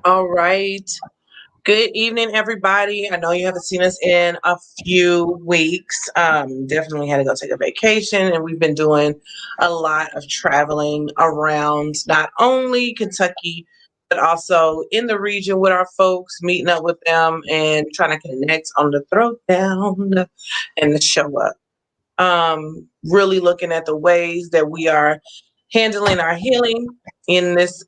All right. Good evening, everybody. I know you haven't seen us in a few weeks. Definitely had to go take a vacation, and we've been doing a lot of traveling around not only Kentucky, but also in the region with our folks, meeting up with them and trying to connect on the throwdown and the show up. Really looking at the ways that we are handling our healing in this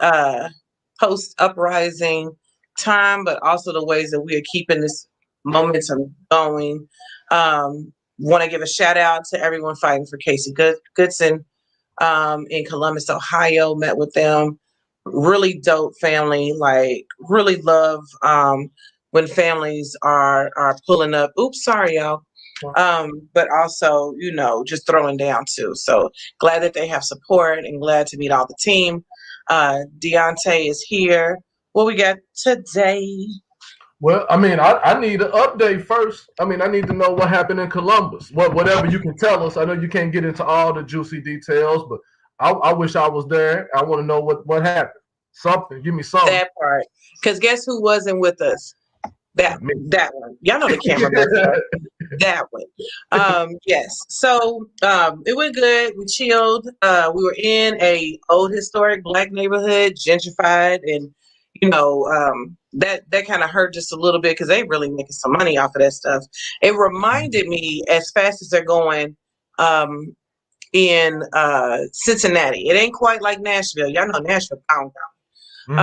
post uprising time, but also the ways that we are keeping this momentum going. Want to give a shout out to everyone fighting for Casey Goodson in Columbus, Ohio. Met with them. Really dope family. Like really love when families are pulling up. Oops, sorry, y'all. But also, just throwing down too. So glad that they have support and glad to meet all the team. Deontay is here. What we got today? Well, I need an update first. I need to know what happened in Columbus. Whatever you can tell us. I know you can't get into all the juicy details, but I wish I was there. I want to know what happened. Something. Give me something. That part. Because guess who wasn't with us? That Me. that one. Y'all know the camera back there. That one. Yes. So it went good. We chilled. We were in a old historic black neighborhood, gentrified, and that kind of hurt just a little bit because they really making some money off of that stuff. It reminded me as fast as they're going um, in Cincinnati. It ain't quite like Nashville. Y'all know Nashville pound. Hmm.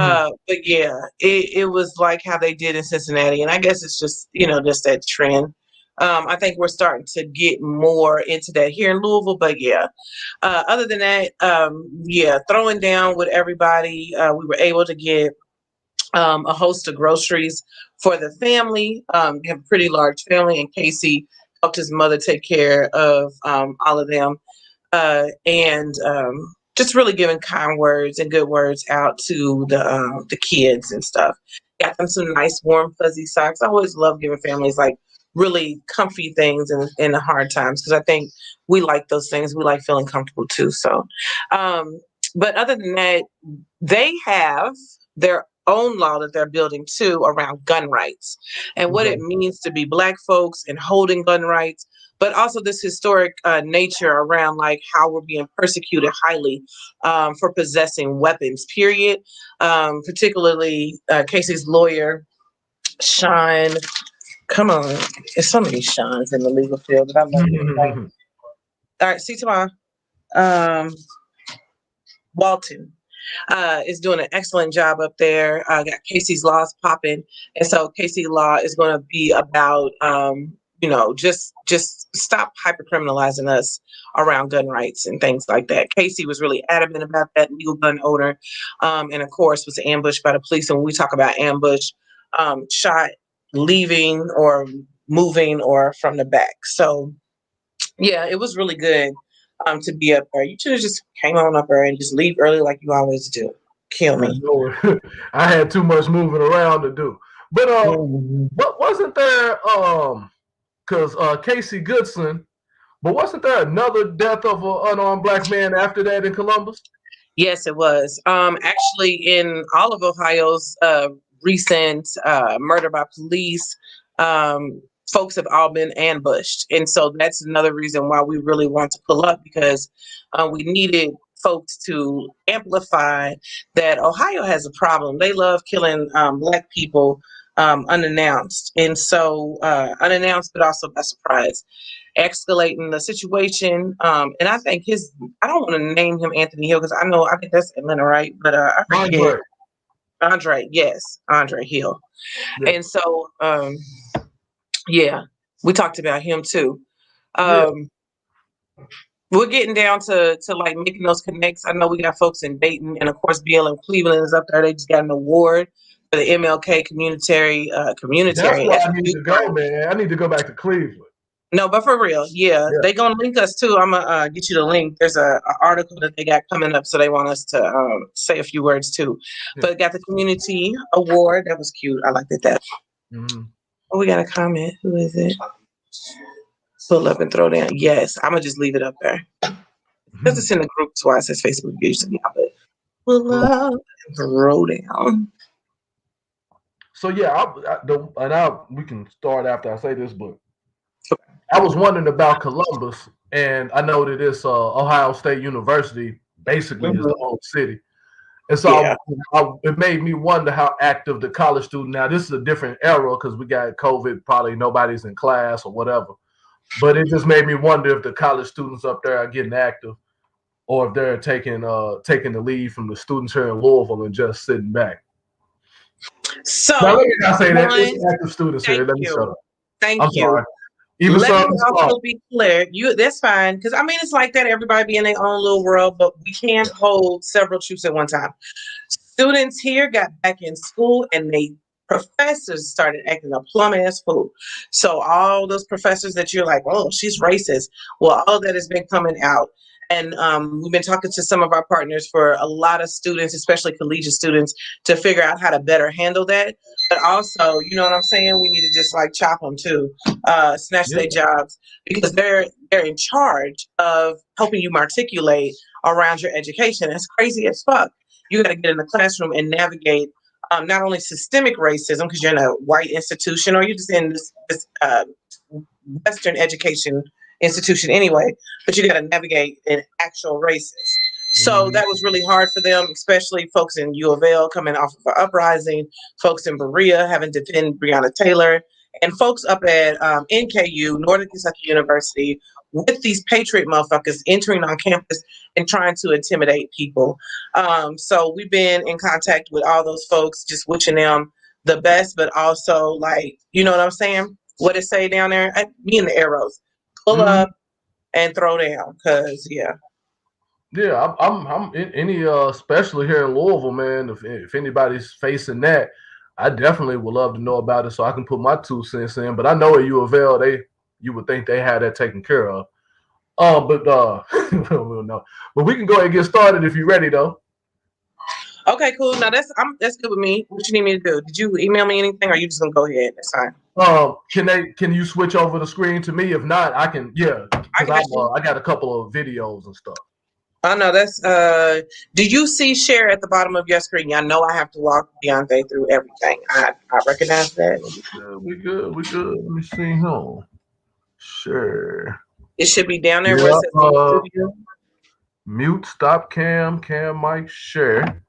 But yeah, it was like how they did in Cincinnati, and I guess it's just that trend. I think we're starting to get more into that here in Louisville, but yeah. Other than that, yeah, throwing down with everybody. We were able to get a host of groceries for the family. We have a pretty large family, and Casey helped his mother take care of all of them and just really giving kind words and good words out to the kids and stuff. Got them some nice warm fuzzy socks. I always love giving families like really comfy things in the hard times because I think we like those things. We like feeling comfortable too. So, um, but other than that, they have their own law that they're building too around gun rights and what it Okay. means to be black folks and holding gun rights, but also this historic nature around like how we're being persecuted highly for possessing weapons, period. Particularly Casey's lawyer, Sean. Come on. There's so many Sean's in the legal field, but I love it. Right? All right, see you tomorrow. Um, Walton is doing an excellent job up there. Got Casey's Laws popping, and so Casey Law is going to be about just stop hypercriminalizing us around gun rights and things like that. Casey was really adamant about that legal gun owner, and of course was ambushed by the police. And when we talk about ambush, shot leaving or moving or from the back. So yeah, it was really good to be up there. You should have just came on up there and just leave early like you always do. Kill I me. know it. I had too much moving around to do. But Mhm. what wasn't there? Because Casey Goodson. But wasn't there another death of an unarmed black man after that in Columbus? Yes, it was. Actually, in all of Ohio's recent murder by police, folks have all been ambushed, and so that's another reason why we really want to pull up because we needed folks to amplify that Ohio has a problem. They love killing black people unannounced, and so unannounced, but also by surprise escalating the situation. And I think I don't want to name him Anthony Hill because I think that's Atlanta, right? But I forget. Andre. Andre, yes, Andre Hill. Yeah. And so, yeah, we talked about him too. Yeah. Um, we're getting down to like making those connects. I know we got folks in Dayton, and of course, BLM Cleveland is up there. They just got an award for the MLK That's communitary why as I a need youth to go, group. man. I need to go back to Cleveland. No, but for real, yeah, Yeah. they gonna link us too. I'm gonna get you the link. There's a article that they got coming up, so they want us to say a few words too. Yeah. But got the community award. That was cute. I liked it. That. Hmm. Oh, we got a comment. Who is it? Pull up and throw down. Yes, I'm gonna just leave it up there because it's in the group twice. It says Facebook usually, but pull up and throw down. So yeah, we can start after I say this, but I was wondering about Columbus, and I know that it's Ohio State University basically is the Mhm. whole city. And Yeah. so it made me wonder how active the college student. Now this is a different era because we got COVID. Probably nobody's in class or whatever. But it just made me wonder if the college students up there are getting active, or if they're taking the lead from the students here in Louisville and just sitting back. Now let So me not say that it's one, active students here. thank Let me shut you. up. Thank I'm you. sorry. Even Let some me small. also be clear. That's fine. Because I mean it's like that, everybody be in their own little world, but we can't Yeah. hold several truths at one time. Students here got back in school and they professors started acting a plum ass fool. So all those professors that you're like, oh, she's racist. Well, all that has been coming out. And we've been talking to some of our partners for a lot of students, especially collegiate students, to figure out how to better handle that. But also, you know what I'm saying? We need to just like chop them too, snatch Yeah. their jobs because they're in charge of helping you matriculate around your education. It's crazy as fuck. You got to get in the classroom and navigate not only systemic racism because you're in a white institution or you're just in this Western education institution anyway, but you got to navigate an actual racist. So Mhm. that was really hard for them, especially folks in U of L coming off of an uprising, folks in Berea having to defend Breonna Taylor, and folks up at NKU, Northern Kentucky University, with these patriot motherfuckers entering on campus and trying to intimidate people. So we've been in contact with all those folks, just wishing them the best, but also like, you know what I'm saying? What it say down there? Me and the arrows. Pull Mhm. up and throw down. Cause yeah. Yeah, I'm in any especially here in Louisville, man. If anybody's facing that, I definitely would love to know about it so I can put my 2 cents in. But I know at U of L, you would think they had that taken care of. But we don't know. But we can go ahead and get started if you're ready, though. Okay, cool. Now that's good with me. What you need me to do? Did you email me anything, or are you just gonna go ahead? That's fine. Can you switch over the screen to me? If not, I can. Yeah, I because got you. I got a couple of videos and stuff. Oh no, that's do you see share at the bottom of your screen? I know I have to walk Beyonce through everything. I recognize that. Yeah, we good. We good. Let me see. Huh. Sure. It should be down there where it Yeah. says link studio. Mute, stop cam mic, share,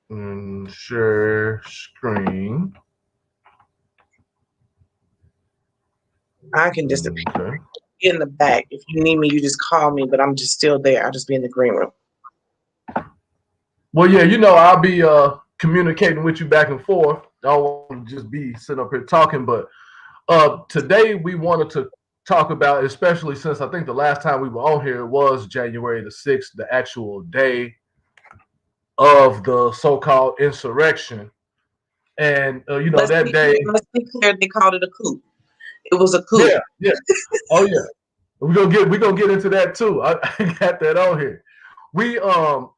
and share screen. I can disappear Okay. in the back. If you need me, you just call me, but I'm just still there. I'll just be in the green room. Well, yeah, I'll be communicating with you back and forth. I don't want to just be sitting up here talking, but today we wanted to talk about, especially since I think the last time we were on here was January the 6th, the actual day of the so-called insurrection. And that day, Let's be clear. They called it a coup. It was a coup. yeah, yeah, oh yeah, we're gonna get into that too. I got that on here. We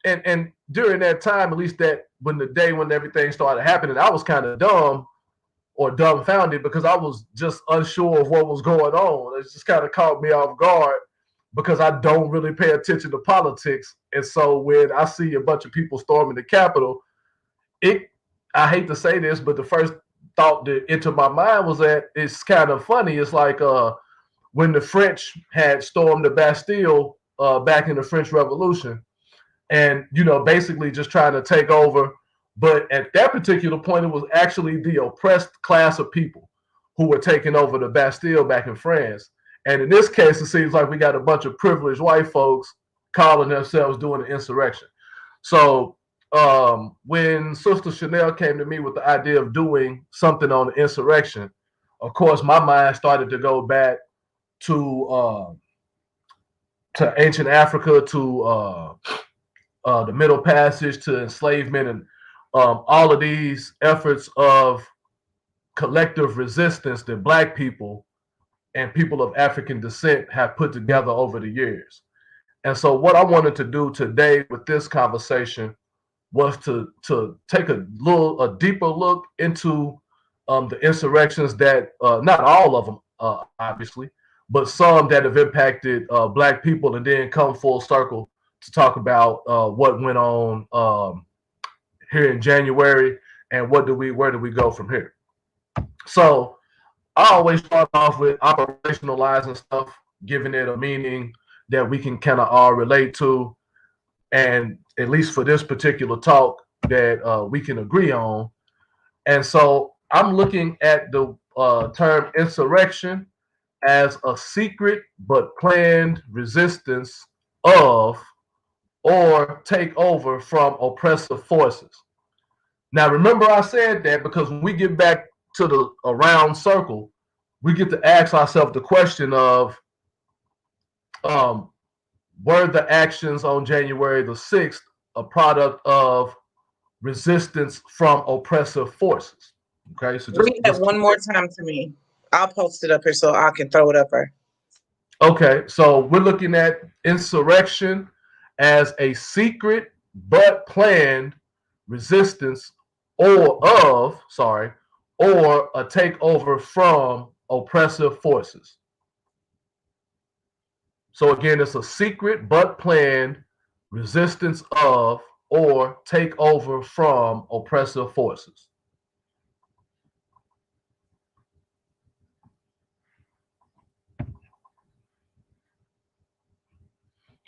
and during that time, at least that when the day when everything started happening, I was kind of dumb or dumbfounded because I was just unsure of what was going on. It just kind of caught me off guard because I don't really pay attention to politics. And so when I see a bunch of people storming the Capitol, it I hate to say this, but the first thought that entered my mind was that it's kind of funny. It's like when the French had stormed the Bastille back in the French Revolution, and basically just trying to take over. But at that particular point, it was actually the oppressed class of people who were taking over the Bastille back in France. And in this case, it seems like we got a bunch of privileged white folks calling themselves doing an insurrection. So when Sister Chanel came to me with the idea of doing something on the insurrection, of course, my mind started to go back to ancient Africa, to the Middle Passage, to enslavement, and all of these efforts of collective resistance that Black people and people of African descent have put together over the years. And so, what I wanted to do today with this conversation was to take a deeper look into the insurrections that not all of them, obviously, but some that have impacted Black people, and then come full circle to talk about what went on here in January, and where do we go from here? So I always start off with operationalizing stuff, giving it a meaning that we can kind of all relate to, and at least for this particular talk that we can agree on. And so I'm looking at the term insurrection as a secret but planned resistance of or takeover from oppressive forces. Now, remember, I said that because when we get back to the round circle, we get to ask ourselves the question of um, were the actions on January the 6th a product of resistance from oppressive forces? Okay, so Read that one more time to me. I'll post it up here so I can throw it up there. Okay, so we're looking at insurrection as a secret but planned resistance or a takeover from oppressive forces. So again, it's a secret but planned resistance of or takeover from oppressive forces.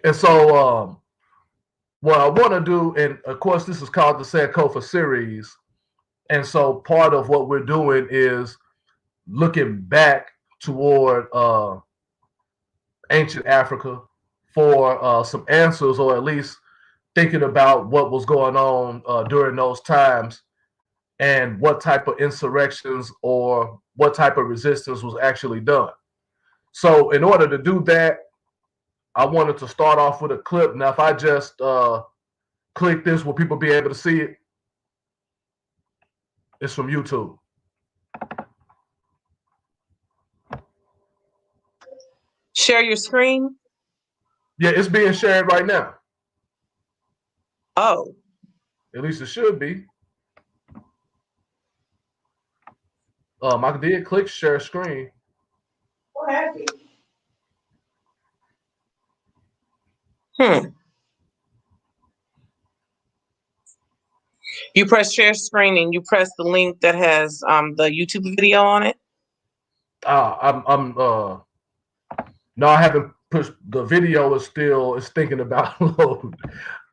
And so what I want to do, and of course this is called the Sankofa series, and so part of what we're doing is looking back toward ancient Africa for some answers, or at least thinking about what was going on during those times and what type of insurrections or what type of resistance was actually done. So in order to do that, I wanted to start off with a clip. Now, if I just click this, will people be able to see it? It's from YouTube. Share your screen. Yeah, it's being shared right now. Oh. At least it should be. I did click share screen. What happened? You press share screen and you press the link that has the YouTube video on it. No, I haven't pushed the video. It's thinking about load.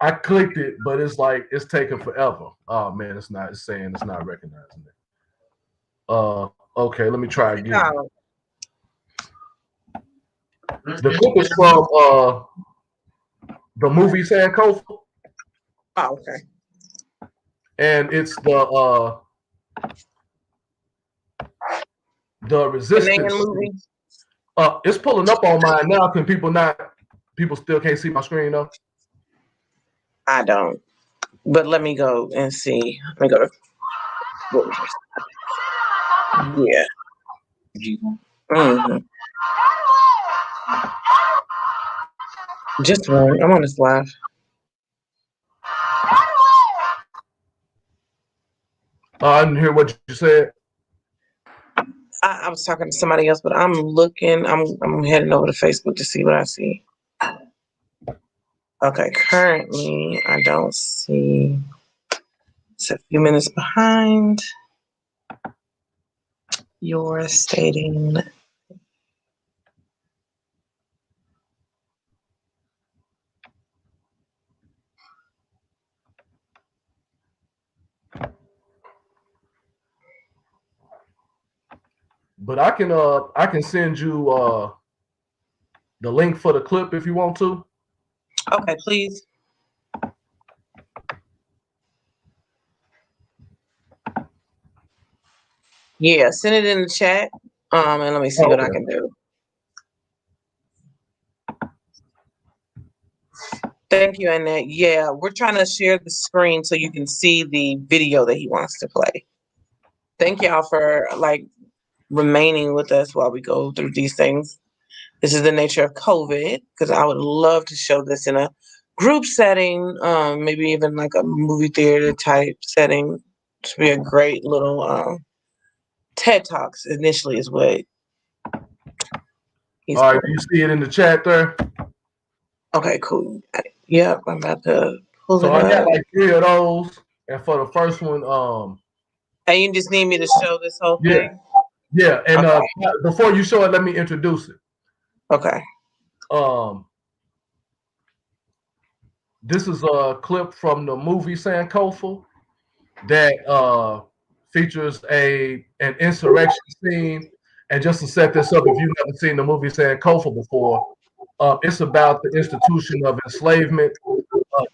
I clicked it, but it's like it's taking forever. Oh man, it's saying it's not recognizing it. Okay, let me try again. Oh. The clip is from the movie Sankofa. Oh, okay. And it's the resistance. Movie? It's pulling up on mine now. Can people still can't see my screen though? I don't. But let me go and see. Let me go to yeah. Mm-hmm. Just one. I'm on this live. I didn't hear what you said. I was talking to somebody else, but I'm looking. I'm heading over to Facebook to see what I see. Okay, currently I don't see. It's a few minutes behind. You're stating. But I can send you the link for the clip if you want to. Okay, please. Yeah, send it in the chat. And let me see what I can do. Thank you, Annette. Yeah, we're trying to share the screen so you can see the video that he wants to play. Thank y'all for remaining with us while we go through these things. This is the nature of COVID, because I would love to show this in a group setting, maybe even like a movie theater type setting. To be a great little TED Talks initially is what. All right, you see it in the chat there? Okay, cool. Yep, I'm about to pull it So I got up. like 3 of those, and for the first one, And you just need me to show this whole Yeah, thing? yeah. And Okay. before you show it, let me introduce it. Okay. Um, this is a clip from the movie Sankofa that features an insurrection scene. And just to set this up, if you've never seen the movie Sankofa before, it's about the institution of enslavement,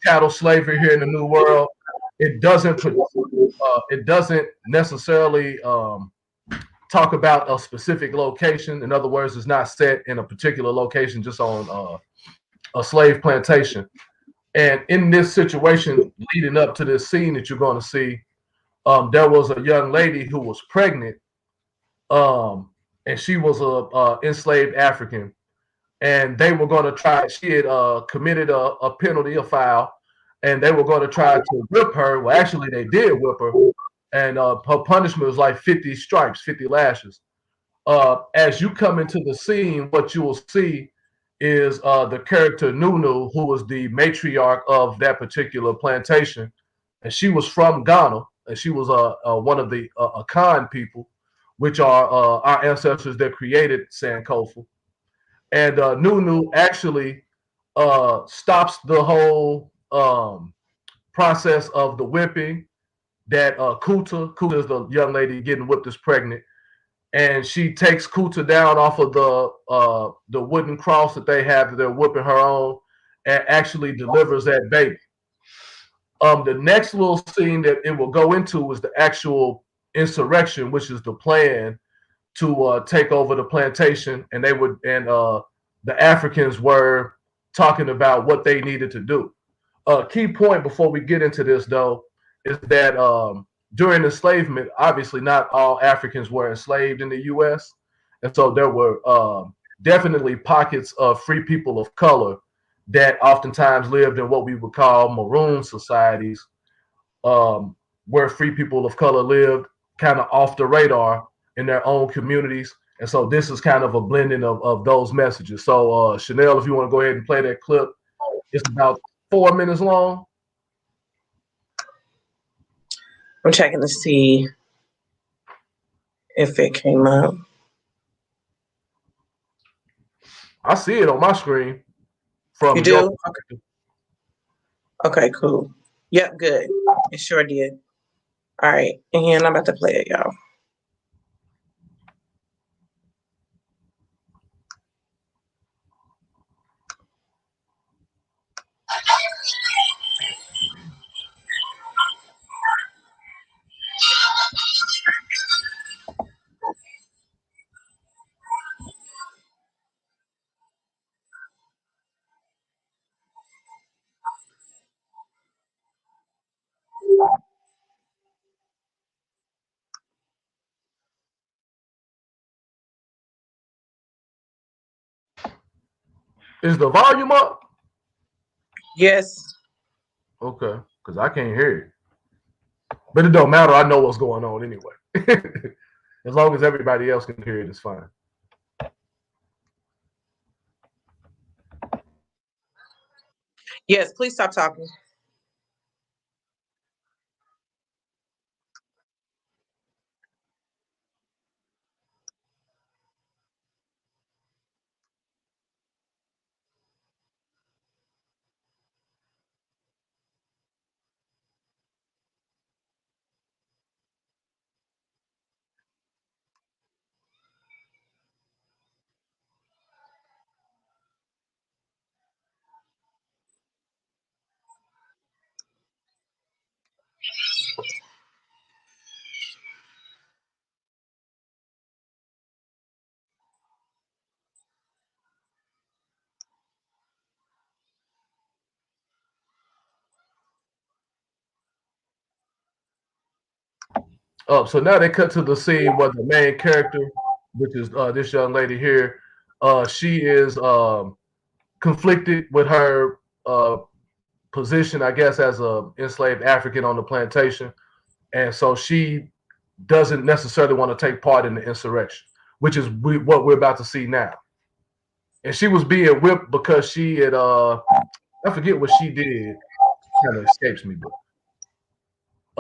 chattel slavery here in the New World. It doesn't it doesn't necessarily talk about a specific location. In other words, it's not set in a particular location, just on a slave plantation. And in this situation, leading up to this scene that you're going to see, there was a young lady who was pregnant, and she was a enslaved African, and they were going to try. She had committed a penalty, a foul, and they were going to try to whip her. Well, actually, they did whip her, and her punishment was like 50 stripes, 50 lashes. As you come into the scene, what you will see is the character Nunu, who was the matriarch of that particular plantation, and she was from Ghana, and she was one of the Akan people, which are our ancestors that created Sankofa. And Nunu actually stops the whole process of the whipping. That Kuta is the young lady getting whipped is pregnant, and she takes Kuta down off of the wooden cross that they have that they're whipping her on, and actually delivers that baby. The next little scene that it will go into is the actual insurrection, which is the plan to take over the plantation, and the Africans were talking about what they needed to do. Key point before we get into this, though, is that during enslavement, obviously not all Africans were enslaved in the U.S., and so there were definitely pockets of free people of color that oftentimes lived in what we would call maroon societies, where free people of color lived kind of off the radar in their own communities. And so this is kind of a blending of those messages. So Chanel, if you want to go ahead and play that clip, it's about 4 minutes long. I'm checking to see if it came up. I see it on my screen from You your do? Okay, cool. Yep, good. It sure did. All right, and I'm about to play it, y'all. Is the volume up? Yes. Okay, because I can't hear it. But it don't matter. I know what's going on anyway. As long as everybody else can hear it, it's fine. Yes, please stop talking. So now they cut to the scene where the main character, which is this young lady here, she is conflicted with her position, I guess, as a enslaved African on the plantation, and so she doesn't necessarily want to take part in the insurrection, which is what we're about to see now. And she was being whipped because she had I forget what she did, kind of escapes me, but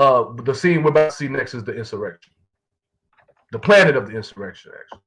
the scene we're about to see next is the insurrection, the planet of the insurrection, actually.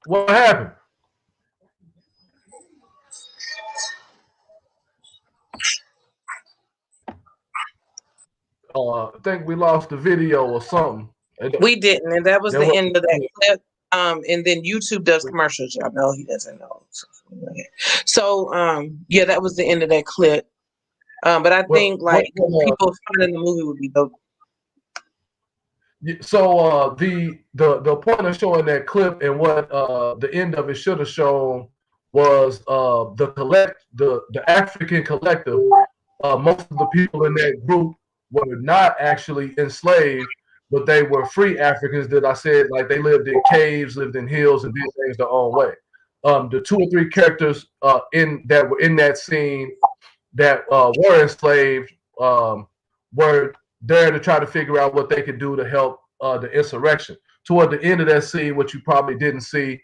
What happened? I think we lost the video or something. We didn't, and that was There the was, end of that clip. And then YouTube does commercials. Y'all know he doesn't know. So, yeah, that was the end of that clip. But I think like people finding the movie would be dope. So the point of showing that clip and what the end of it should have shown was the African collective. Most of the people in that group were not actually enslaved, but they were free Africans that I said like they lived in caves, lived in hills, and did things their own way. The 2 or 3 characters in that were in that scene that were enslaved were there to try to figure out what they could do to help the insurrection. Toward the end of that scene, what you probably didn't see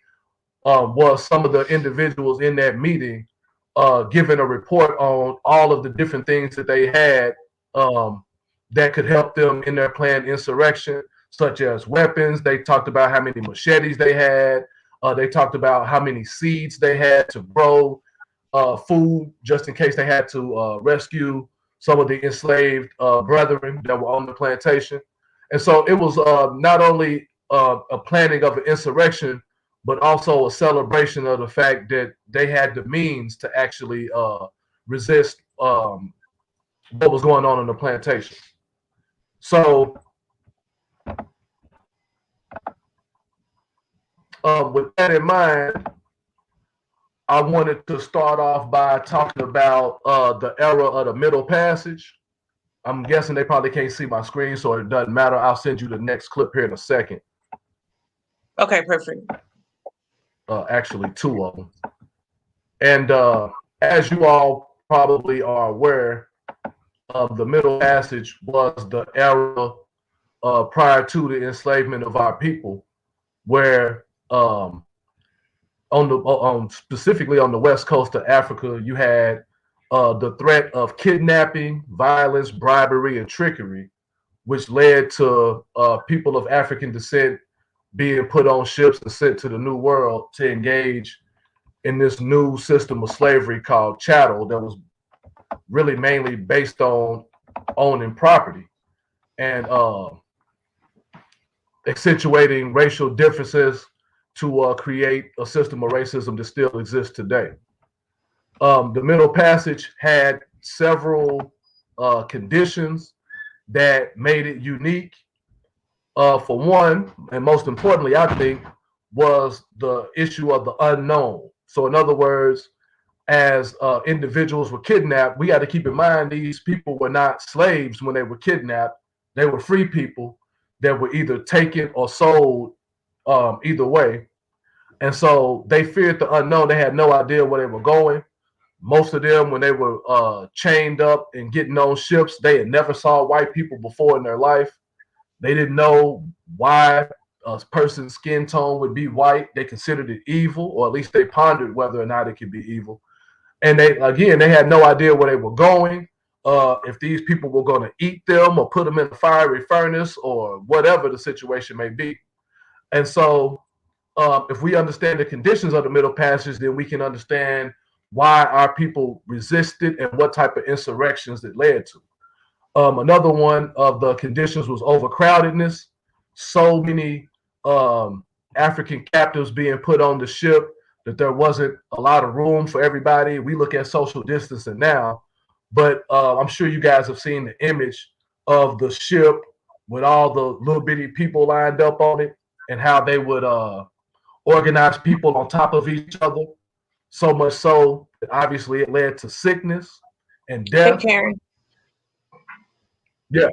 was some of the individuals in that meeting giving a report on all of the different things that they had that could help them in their planned insurrection, such as weapons. They talked about how many machetes they had. They talked about how many seeds they had to grow food just in case they had to rescue some of the enslaved brethren that were on the plantation. And so it was not only a planning of an insurrection, but also a celebration of the fact that they had the means to actually resist what was going on the plantation. So, with that in mind, I wanted to start off by talking about the era of the Middle Passage. I'm guessing they probably can't see my screen, so it doesn't matter. I'll send you the next clip here in a second. Okay, perfect. Actually, 2 of them. And as you all probably are aware, the Middle Passage was the era prior to the enslavement of our people, where specifically on the west coast of Africa, you had the threat of kidnapping, violence, bribery, and trickery, which led to people of African descent being put on ships and sent to the New World to engage in this new system of slavery called chattel that was really mainly based on owning property and accentuating racial differences to create a system of racism that still exists today. The Middle Passage had several conditions that made it unique. For one, and most importantly, I think, was the issue of the unknown. So, in other words, as individuals were kidnapped, we got to keep in mind these people were not slaves when they were kidnapped. They were free people that were either taken or sold, either way. And so they feared the unknown. They had no idea where they were going. Most of them, when they were chained up and getting on ships, they had never saw white people before in their life. They didn't know why a person's skin tone would be white. They considered it evil, or at least they pondered whether or not it could be evil. And they had no idea where they were going, if these people were going to eat them or put them in a fiery furnace or whatever the situation may be. And so, if we understand the conditions of the Middle Passage, then we can understand why our people resisted and what type of insurrections it led to. Another one of the conditions was overcrowdedness. So many African captives being put on the ship that there wasn't a lot of room for everybody. We look at social distancing now, but I'm sure you guys have seen the image of the ship with all the little bitty people lined up on it and how they would organize people on top of each other. So much so that obviously it led to sickness and Hey, death. Karen. Yeah.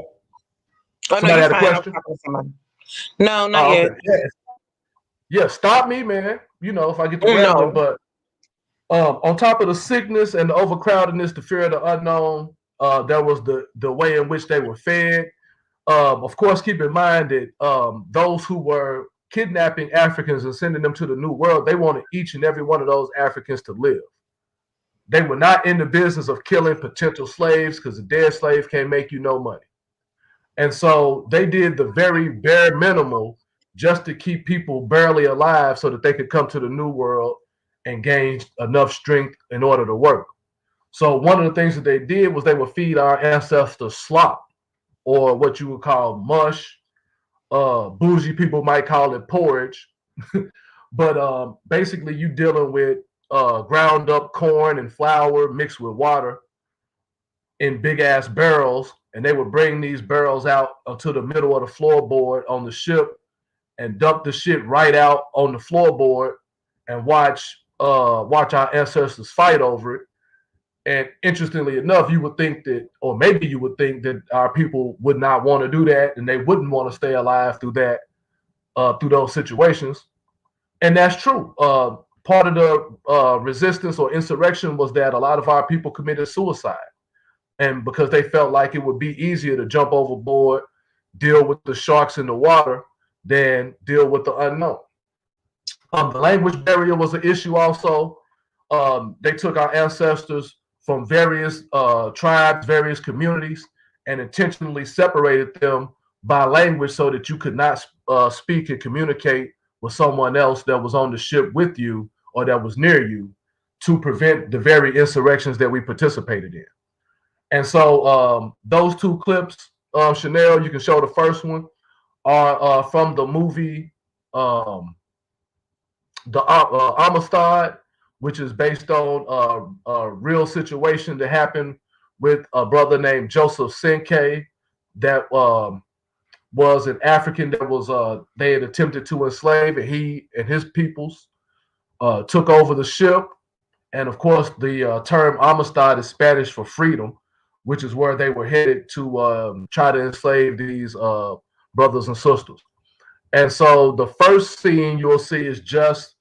Oh, no, Somebody you're had a fine. I was question? talking to somebody. No, not Oh, yet. okay. Yeah. Yeah. Stop me, man. If I get to rambling, No. but on top of the sickness and the overcrowdedness, the fear of the unknown, there was the way in which they were fed. Of course, keep in mind that those who were kidnapping Africans and sending them to the New World, they wanted each and every one of those Africans to live. They were not in the business of killing potential slaves because a dead slave can't make you no money. And so they did the very bare minimal just to keep people barely alive so that they could come to the New World and gain enough strength in order to work. So one of the things that they did was they would feed our ancestors slop, or what you would call mush. Bougie people might call it porridge. But basically, you dealing with ground up corn and flour mixed with water in big ass barrels, and they would bring these barrels out to the middle of the floorboard on the ship and dump the shit right out on the floorboard and watch our ancestors fight over it. And interestingly enough, you would think that, or maybe you would think that our people would not want to do that, and they wouldn't want to stay alive through that, through those situations. And that's true. Part of the resistance or insurrection was that a lot of our people committed suicide, and because they felt like it would be easier to jump overboard, deal with the sharks in the water, than deal with the unknown. The language barrier was an issue also. They took our ancestors from various tribes, various communities, and intentionally separated them by language so that you could not speak and communicate with someone else that was on the ship with you or that was near you, to prevent the very insurrections that we participated in. And so those two clips, Chanel, you can show the first one, are from the movie um, The Amistad, which is based on a real situation that happened with a brother named Joseph Senke that was an African that was they had attempted to enslave, and he and his peoples took over the ship. And of course, the term Amistad is Spanish for freedom, which is where they were headed to try to enslave these brothers and sisters. And so the first scene you'll see is just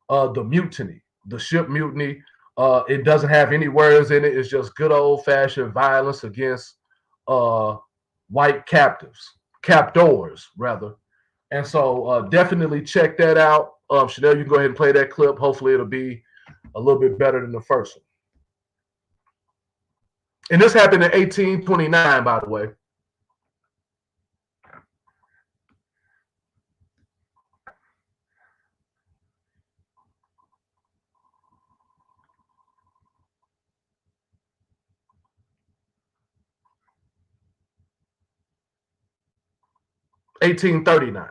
the mutiny, the ship mutiny. It doesn't have any words in it. It's just good old fashioned violence against uh, white captors rather. And so definitely check that out. Chanel, you can go ahead and play that clip. Hopefully it'll be a little bit better than the first one. And this happened in 1829, by the way. $18.39.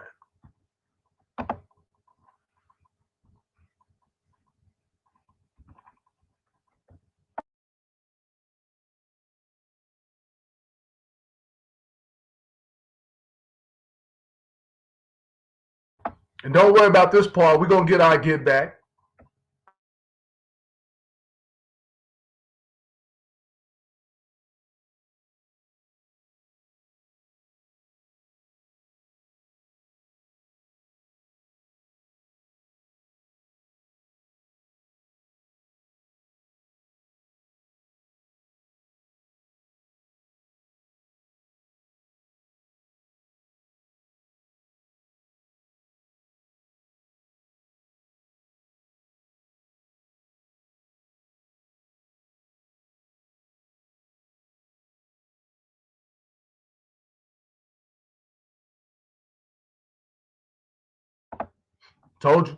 And don't worry about this part. We're gonna get our get back. Told you.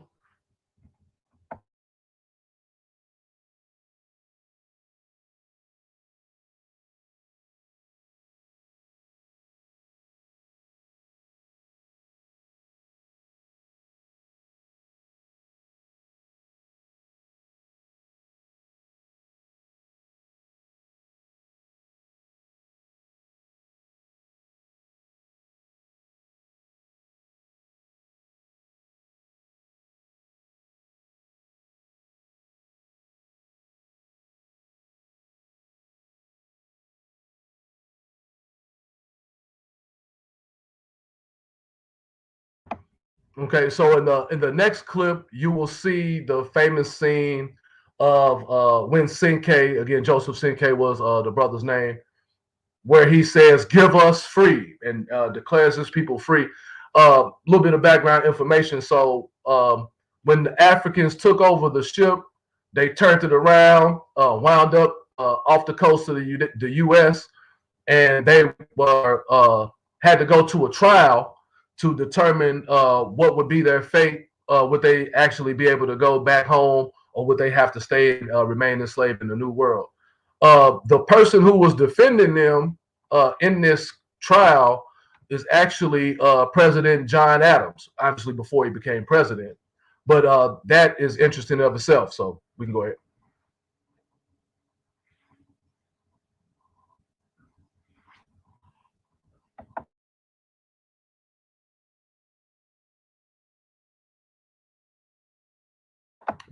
Okay, so in the next clip, you will see the famous scene of when Sinke, again, Joseph Sinke was the brother's name, where he says, "Give us free," and declares his people free. A little bit of background information. So when the Africans took over the ship, they turned it around, wound up off the coast of the U.S., and they were had to go to a trial to determine what would be their fate. Would they actually be able to go back home, or would they have to stay and remain enslaved in the New World? The person who was defending them in this trial is actually President John Adams, obviously before he became president. But that is interesting of itself. So we can go ahead.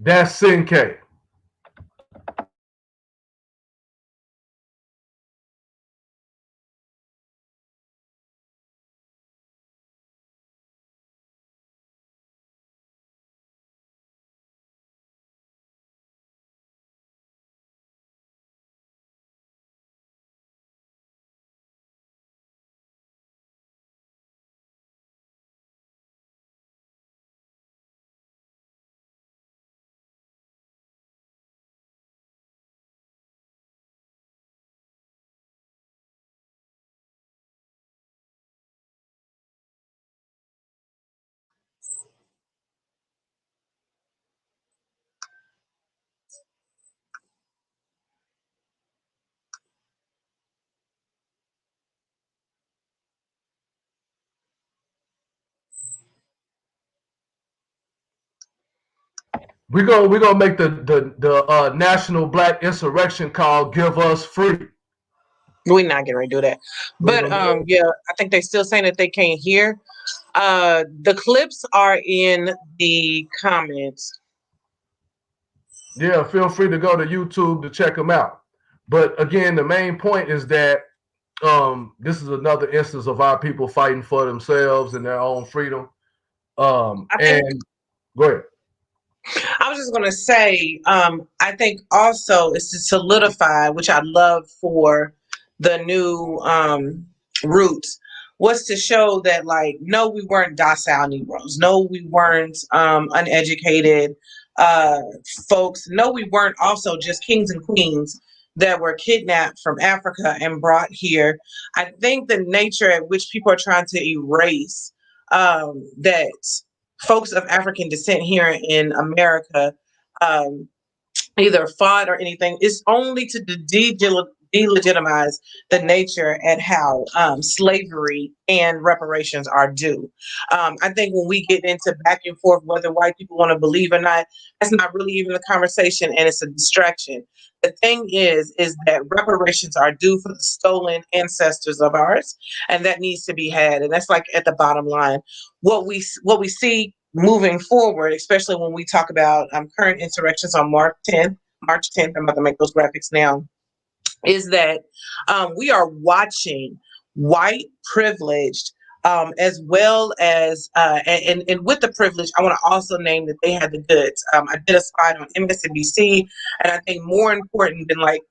That's Sinke. We're gonna make the national black insurrection call "Give Us Free." We're not getting ready to do that. We ain't But gonna do it. yeah, I think they're still saying that they can't hear. The clips are in the comments. Yeah, feel free to go to YouTube to check them out. But again, the main point is that this is another instance of our people fighting for themselves and their own freedom. I think And go ahead. I was just gonna say, I think also it's to solidify, which I love for the new roots, was to show that like, no, we weren't docile Negroes. No, we weren't uneducated uh, folks. No, we weren't also just kings and queens that were kidnapped from Africa and brought here. I think the nature at which people are trying to erase that folks of African descent here in America um, either fought or anything is only to delegitimize the nature and how slavery and reparations are due. I think when we get into back and forth, whether white people want to believe or not, that's not really even a conversation and it's a distraction. The thing is that reparations are due for the stolen ancestors of ours, and that needs to be had. And that's like at the bottom line. What we see moving forward, especially when we talk about current insurrections on March 10th, I'm about to make those graphics now, is that we are watching white privileged, as well as and with the privilege, I want to also name that they had the goods. I did a spot on MSNBC, and I think more important than like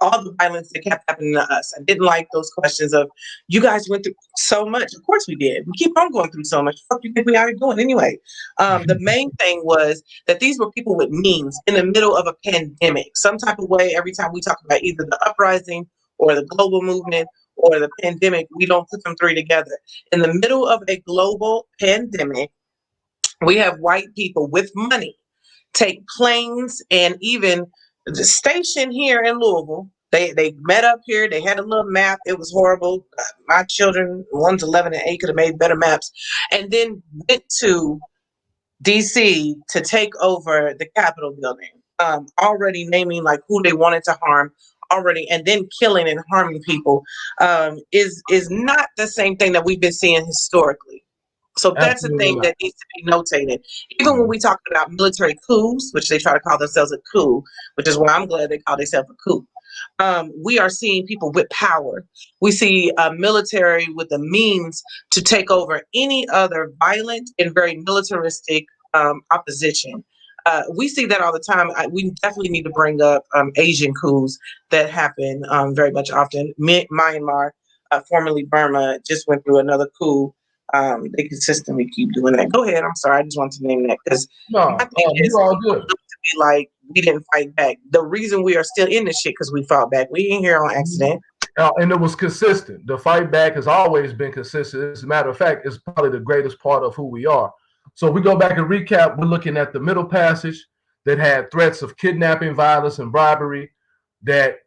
all the violence that kept happening to us, I didn't like those questions of, you guys went through so much. Of course we did. We keep on going through so much. What do you think we are doing anyway? The main thing was that these were people with means in the middle of a pandemic, some type of way. Every time we talk about either the uprising or the global movement or the pandemic, we don't put them three together. In the middle of a global pandemic, we have white people with money take planes and even the station here in Louisville. They met up here. They had a little map. It was horrible. My children, one's 11 and 8, could have made better maps. And then went to DC to take over the Capitol building, already naming like who they wanted to harm already, and then killing and harming people, is not the same thing that we've been seeing historically. So that's the Absolutely thing not. that needs to be notated. Even when we talk about military coups, which they try to call themselves a coup, which is why I'm glad they call themselves a coup. We are seeing people with power. We see military with the means to take over any other violent and very militaristic opposition. We see that all the time. We definitely need to bring up Asian coups that happen very much often. Myanmar, formerly Burma, just went through another coup. They consistently keep doing that. Go ahead. I'm sorry. I just wanted to name that because my No, thing is, you're all people good. look to be like we didn't fight back. The reason we are still in this shit because we fought back. We ain't here on accident. And it was consistent. The fight back has always been consistent. As a matter of fact, it's probably the greatest part of who we are. So we go back and recap. We're looking at the Middle Passage that had threats of kidnapping, violence, and bribery, that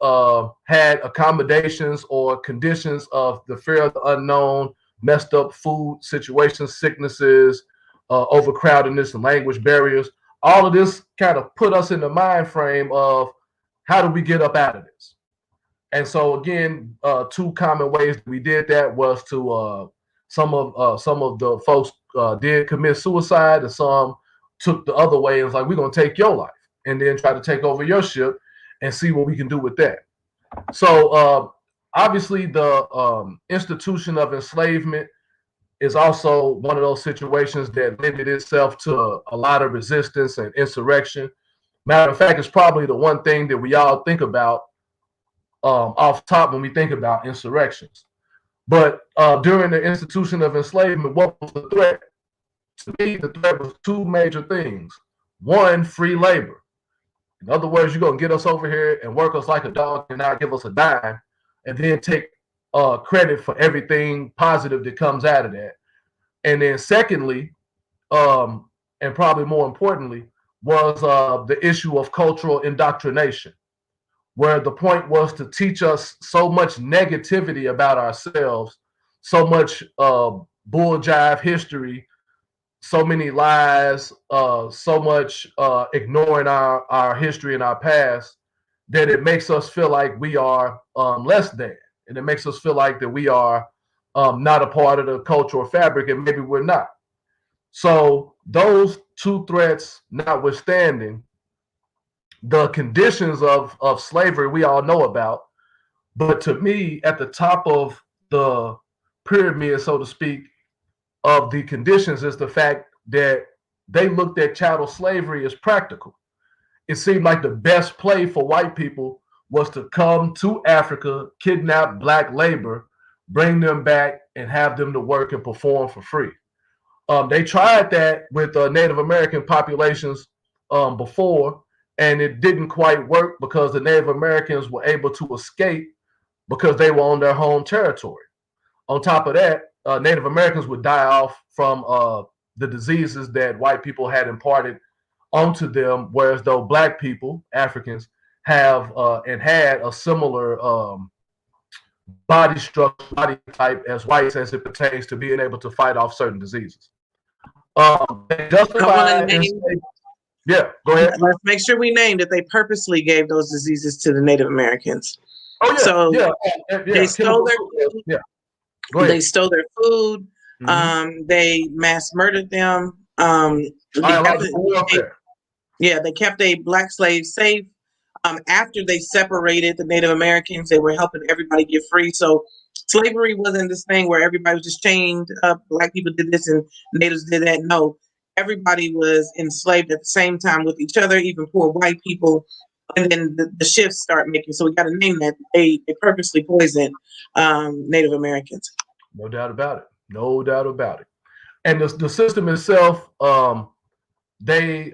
had accommodations or conditions of the fear of the unknown, messed up food situations, sicknesses, overcrowdedness, and language barriers. All of this kind of put us in the mind frame of how do we get up out of this? And so again, two common ways that we did that was to some of the folks did commit suicide, and some took the other way and was like, we're gonna take your life and then try to take over your ship and see what we can do with that. So obviously the institution of enslavement is also one of those situations that lended itself to a lot of resistance and insurrection. Matter of fact, it's probably the one thing that we all think about off top when we think about insurrections. But during the institution of enslavement, what was the threat? To me, the threat was two major things. One, free labor. In other words, you're going to get us over here and work us like a dog and not give us a dime, and then take credit for everything positive that comes out of that. And then secondly, and probably more importantly, was the issue of cultural indoctrination, where the point was to teach us so much negativity about ourselves, so much bull jive history, so many lies, so much ignoring our history and our past, that it makes us feel like we are less than. And it makes us feel like that we are not a part of the cultural fabric, and maybe we're not. So those two threats notwithstanding, the conditions of slavery we all know about. But to me, at the top of the pyramid, so to speak, of the conditions is the fact that they looked at chattel slavery as practical. It seemed like the best play for white people was to come to Africa, kidnap black labor, bring them back, and have them to work and perform for free. They tried that with Native American populations before, and it didn't quite work because the Native Americans were able to escape because they were on their home territory. On top of that, Native Americans would die off from the diseases that white people had imparted onto them, whereas though black people, Africans, have and had a similar body structure, body type as whites as it pertains to being able to fight off certain diseases. I want to name. Yeah, go ahead. Let's make sure we name that they purposely gave those diseases to the Native Americans. Oh yeah, So yeah. they stole their food. Yeah, go ahead. They stole their food. They mass murdered them. Um, they kept Biological warfare. they kept a black slave safe. After they separated the Native Americans, they were helping everybody get free. So slavery wasn't this thing where everybody was just chained up. Black people did this and natives did that. No, everybody was enslaved at the same time with each other, even poor white people. And then the shifts start making. So we got to name that they purposely poisoned Native Americans. No doubt about it. No doubt about it. And the system itself, they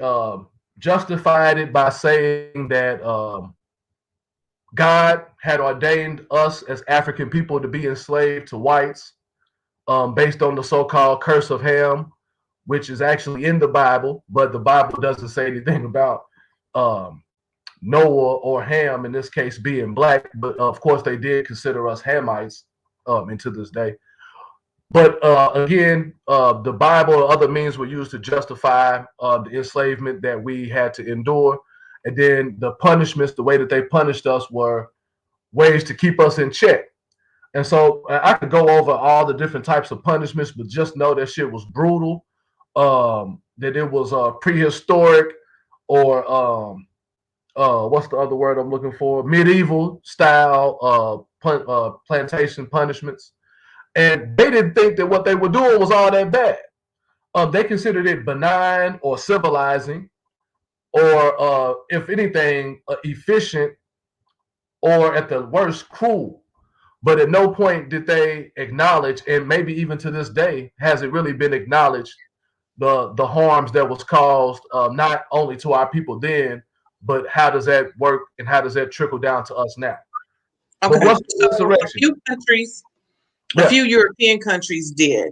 justified it by saying that God had ordained us as African people to be enslaved to whites, based on the so-called curse of Ham, which is actually in the Bible, but the Bible doesn't say anything about Noah or Ham in this case being black. But of course, they did consider us Hamites, and to this day. But again, the Bible or other means were used to justify the enslavement that we had to endure. And then the punishments, the way that they punished us, were ways to keep us in check. And so I could go over all the different types of punishments, but just know that shit was brutal, that it was prehistoric, or what's the other word I'm looking for? Medieval style plantation punishments. And they didn't think that what they were doing was all that bad. They considered it benign or civilizing, or if anything, efficient, or at the worst, cruel. But at no point did they acknowledge, and maybe even to this day, has it really been acknowledged, the harms that was caused, not only to our people then, but how does that work and how does that trickle down to us now? But Okay, what's the so a insurrection? few countries, a Yeah. few European countries did.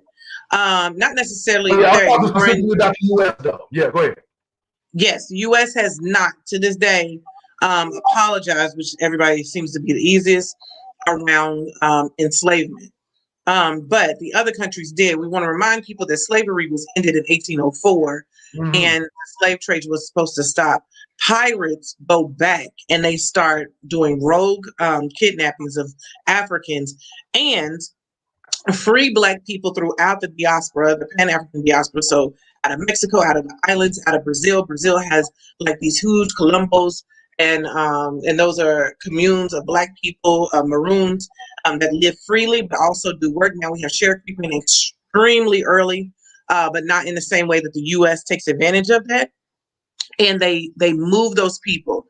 Not necessarily Oh, yeah, I'm they're talking ignoring. specifically about the U.S. though. Yeah, go ahead. Yes, the U.S. has not to this day apologized, which everybody seems to be the easiest around enslavement. But the other countries did. We want to remind people that slavery was ended in 1804, Mm-hmm. and the slave trade was supposed to stop. Pirates go back and they start doing rogue kidnappings of Africans and free Black people throughout the diaspora, the Pan African diaspora. So out of Mexico, out of the islands, out of Brazil. Brazil has like these huge Colombos, and those are communes of Black people, Maroons, that live freely but also do work. Now we have sharecropping extremely early, but not in the same way that the U.S. takes advantage of that. And they move those people.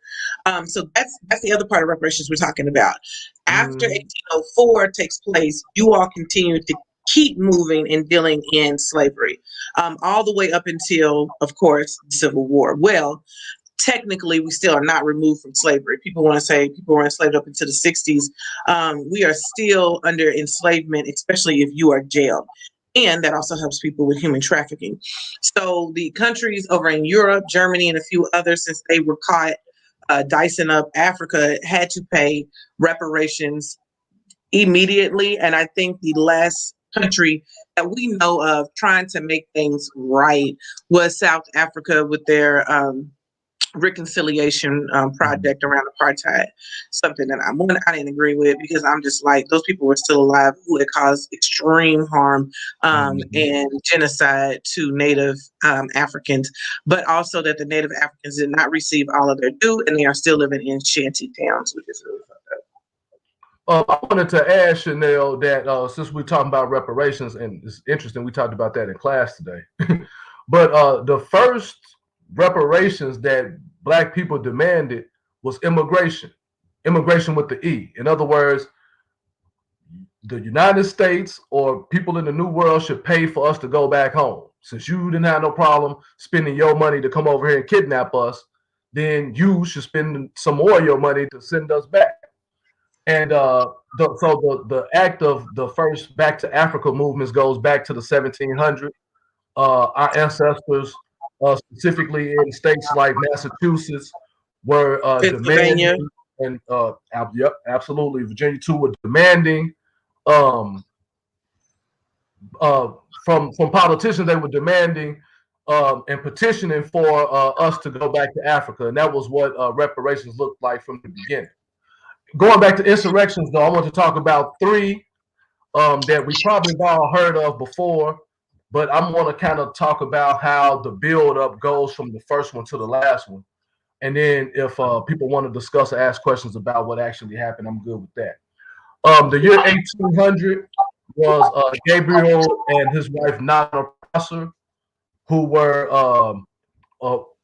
So that's the other part of reparations we're talking about. After Mm-hmm. 1804 takes place, you all continue to keep moving and dealing in slavery, all the way up until, of course, the Civil War. Well, technically, we still are not removed from slavery. People want to say people were enslaved up into the 60s. We are still under enslavement, especially if you are jailed. And that also helps people with human trafficking. So the countries over in Europe, Germany, and a few others, since they were caught dicing up Africa, had to pay reparations immediately. And I think the last country that we know of trying to make things right was South Africa with their reconciliation project around apartheid, something that I didn't agree with, because I'm just like, those people were still alive who had caused extreme harm Mm-hmm. and genocide to Native Africans, but also that the Native Africans did not receive all of their due, and they are still living in shanty towns, which is really fucked up. I wanted to ask Chanel that, since we're talking about reparations, and it's interesting, we talked about that in class today, but the first reparations that Black people demanded was immigration with the E. In other words, the United States or people in the New World should pay for us to go back home. Since you didn't have no problem spending your money to come over here and kidnap us, then you should spend some more of your money to send us back. And the act of the first Back to Africa movements goes back to the 1700s. Our ancestors, specifically in states like Massachusetts, were Pennsylvania. demanding, and yep, absolutely, Virginia too, were demanding, um, from politicians. They were demanding and petitioning for us to go back to Africa, and that was what reparations looked like from the beginning. Going back to insurrections, though, I want to talk about three that we probably have all heard of before, but I'm going to kind of talk about how the build up goes from the first one to the last one. And then if people want to discuss or ask questions about what actually happened, I'm good with that. The year 1800 was Gabriel and his wife Nana Prosser, who were uh,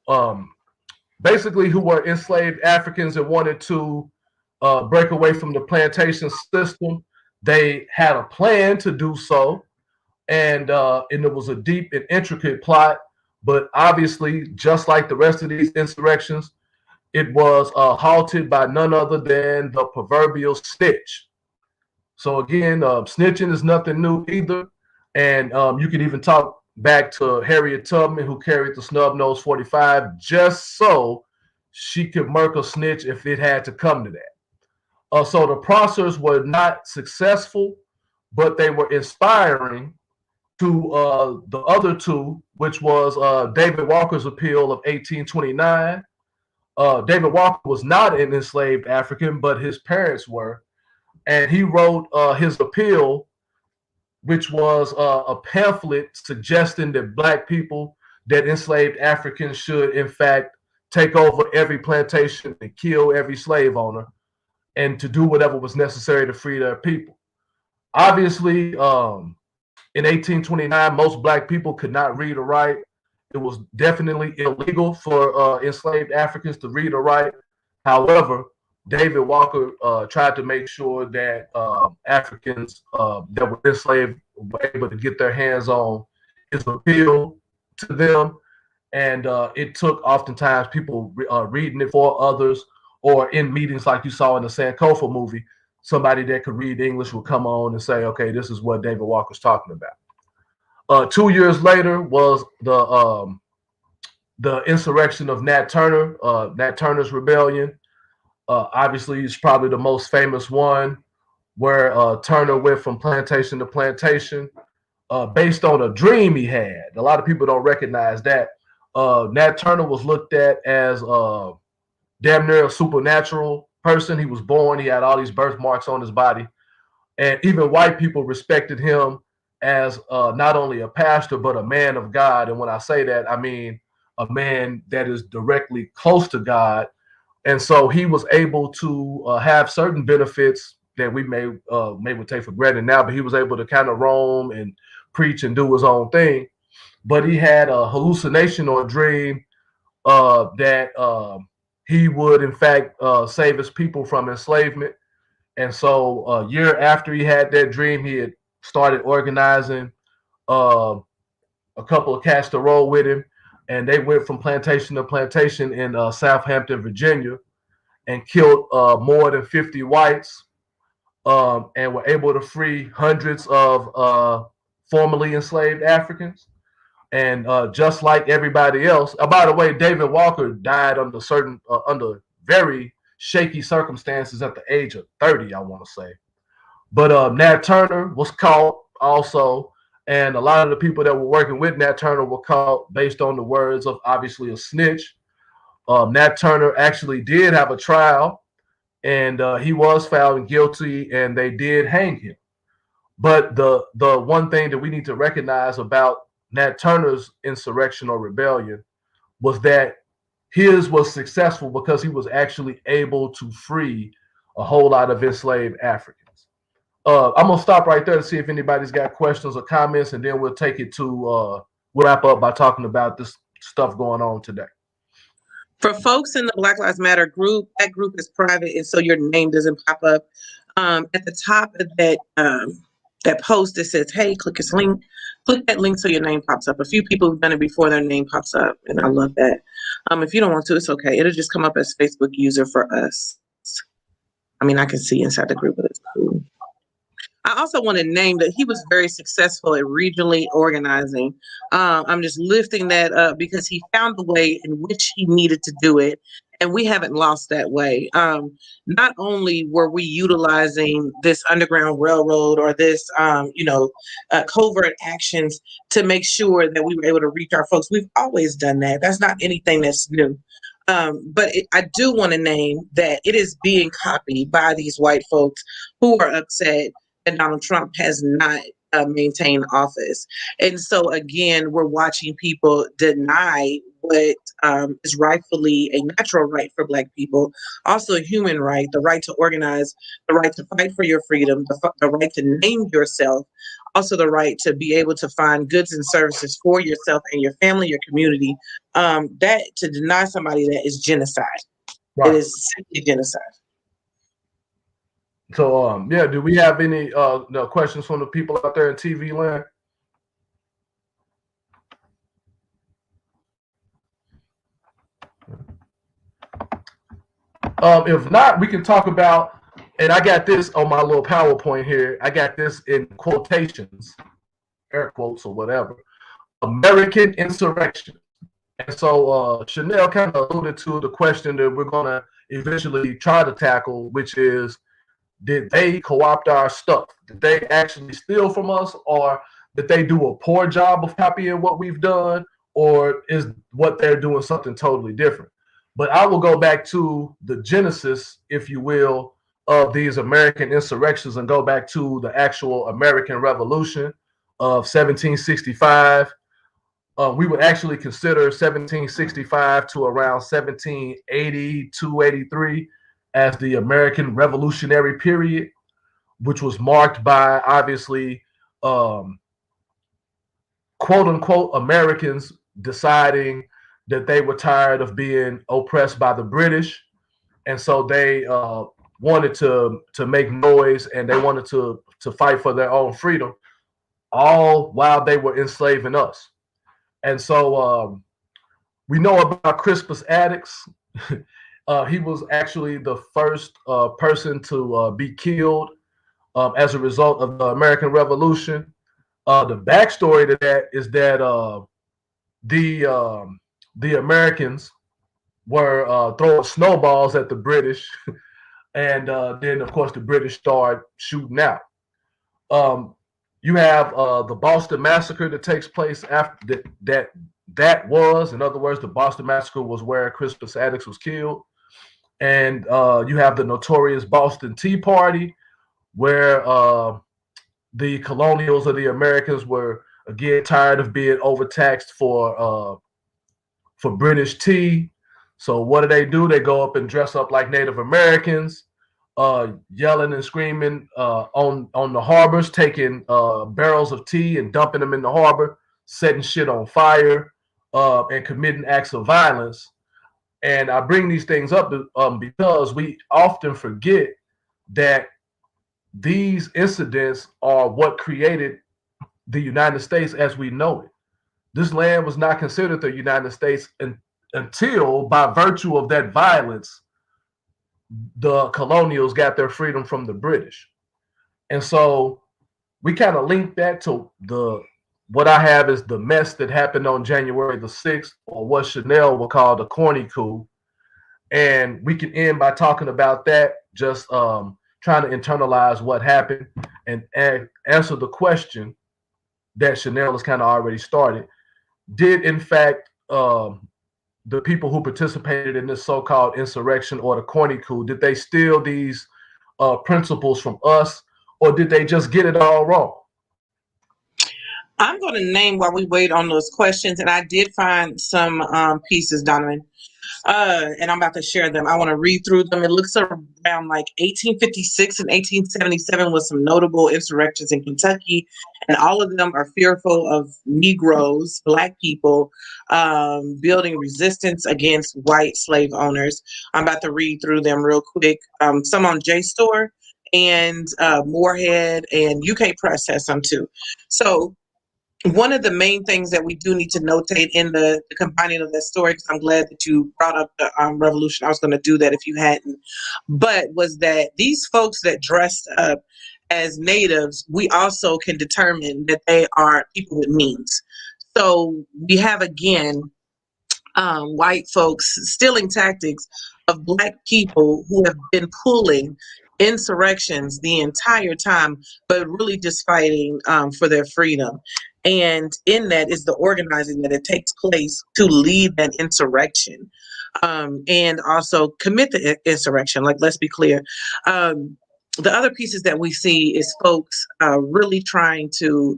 um, basically who were enslaved Africans and wanted to break away from the plantation system. They had a plan to do so, and it was a deep and intricate plot. But obviously, just like the rest of these insurrections, it was halted by none other than the proverbial snitch. So again, snitching is nothing new either, and you could even talk back to Harriet Tubman, who carried the snub nose 45 just so she could murk a snitch if it had to come to that. So the Prossers were not successful, but they were inspiring to the other two, which was David Walker's appeal of 1829. David Walker was not an enslaved African, but his parents were. And he wrote his appeal, which was a pamphlet suggesting that black people, that enslaved Africans should, in fact, take over every plantation and kill every slave owner, and to do whatever was necessary to free their people. Obviously, in 1829, most black people could not read or write. It was definitely illegal for enslaved Africans to read or write. However, David Walker tried to make sure that Africans that were enslaved were able to get their hands on his appeal to them. And it took oftentimes people reading it for others, or in meetings like you saw in the Sankofa movie, somebody that could read English would come on and say, okay, this is what David Walker's talking about. 2 years later was the insurrection of Nat Turner, Nat Turner's rebellion. Obviously, it's probably the most famous one, where Turner went from plantation to plantation based on a dream he had. A lot of people don't recognize that. Nat Turner was looked at as damn near a supernatural person. He was born, he had all these birthmarks on his body. And even white people respected him as not only a pastor, but a man of God. And when I say that, I mean a man that is directly close to God. And so he was able to have certain benefits that we may would take for granted now, but he was able to kind of roam and preach and do his own thing. But he had a hallucination or a dream that he would, in fact, save his people from enslavement. And so a year after he had that dream, he had started organizing a couple of cats to roll with him. And they went from plantation to plantation in Southampton, Virginia, and killed more than 50 whites, and were able to free hundreds of formerly enslaved Africans. And just like everybody else, by the way, David Walker died under very shaky circumstances at the age of 30, I want to say. But Nat Turner was caught also, and a lot of the people that were working with Nat Turner were caught based on the words of obviously a snitch. Nat Turner actually did have a trial, and he was found guilty, and they did hang him. But the one thing that we need to recognize about Nat Turner's insurrection or rebellion was that his was successful because he was actually able to free a whole lot of enslaved Africans. I'm gonna stop right there to see if anybody's got questions or comments, and then we'll take it to we'll wrap up by talking about this stuff going on today. For folks in the Black Lives Matter group, that group is private, and so your name doesn't pop up. At the top of that post, it says, "Hey, click this link." Click that link so your name pops up. A few people have done it before, their name pops up, and I love that. If you don't want to, it's okay. It'll just come up as Facebook user for us. I mean, I can see inside the group, but it's cool. I also want to name that he was very successful at regionally organizing. I'm just lifting that up because he found the way in which he needed to do it, and we haven't lost that way. Not only were we utilizing this Underground Railroad or this, covert actions to make sure that we were able to reach our folks. We've always done that. That's not anything that's new. But I do want to name that it is being copied by these white folks who are upset that Donald Trump has not maintain office. And so, again, we're watching people deny what is rightfully a natural right for Black people, also a human right, the right to organize, the right to fight for your freedom, the right to name yourself, also the right to be able to find goods and services for yourself and your family, your community. That to deny somebody that is genocide. It Right. is simply genocide. So, yeah, do we have any no questions from the people out there in TV land? If not, we can talk about, and I got this on my little PowerPoint here. I got this in quotations, air quotes or whatever. American insurrection. And so Chanel kind of alluded to the question that we're going to eventually try to tackle, which is, did they co-opt our stuff? Did they actually steal from us, or did they do a poor job of copying what we've done, or is what they're doing something totally different? But I will go back to the genesis, if you will, of these American insurrections and go back to the actual American Revolution of 1765. We would actually consider 1765 to around 1780 to 83 as the American Revolutionary period, which was marked by obviously quote unquote Americans deciding that they were tired of being oppressed by the British, and so they wanted to make noise, and they wanted to fight for their own freedom, all while they were enslaving us. And so we know about Crispus Attucks. He was actually the first person to be killed as a result of the American Revolution. The backstory to that is that the Americans were throwing snowballs at the British, and then of course the British started shooting out. You have the Boston Massacre that takes place after that was, in other words, the Boston Massacre was where Crispus Attucks was killed. And you have the notorious Boston Tea Party, where the colonials of the Americans were again tired of being overtaxed for British tea. So what do? They go up and dress up like Native Americans, yelling and screaming on the harbors, taking barrels of tea and dumping them in the harbor, setting shit on fire, and committing acts of violence. And I bring these things up because we often forget that these incidents are what created the United States as we know it. This land was not considered the United States until, by virtue of that violence, the colonials got their freedom from the British. And so we kind of link that to what I have is the mess that happened on January the 6th, or what Chanel will call the corny coup. And we can end by talking about that, just trying to internalize what happened and answer the question that Chanel has kind of already started. Did, in fact, the people who participated in this so-called insurrection or the corny coup, did they steal these principles from us, or did they just get it all wrong? I'm going to name while we wait on those questions, and I did find some pieces, Donovan, and I'm about to share them. I want to read through them. It looks around like 1856 and 1877 was some notable insurrections in Kentucky, and all of them are fearful of Negroes, Black people, building resistance against white slave owners. I'm about to read through them real quick. Some on JSTOR and Moorhead, and UK Press has some too. So one of the main things that we do need to notate in the combining of that story, because I'm glad that you brought up the revolution. I was going to do that if you hadn't, but was that these folks that dressed up as natives, we also can determine that they are people with means. So we have again white folks stealing tactics of Black people who have been pulling insurrections the entire time, but really just fighting for their freedom. And in that is the organizing that it takes place to lead that insurrection, and also commit the insurrection. Like, let's be clear. the other pieces that we see is folks really trying to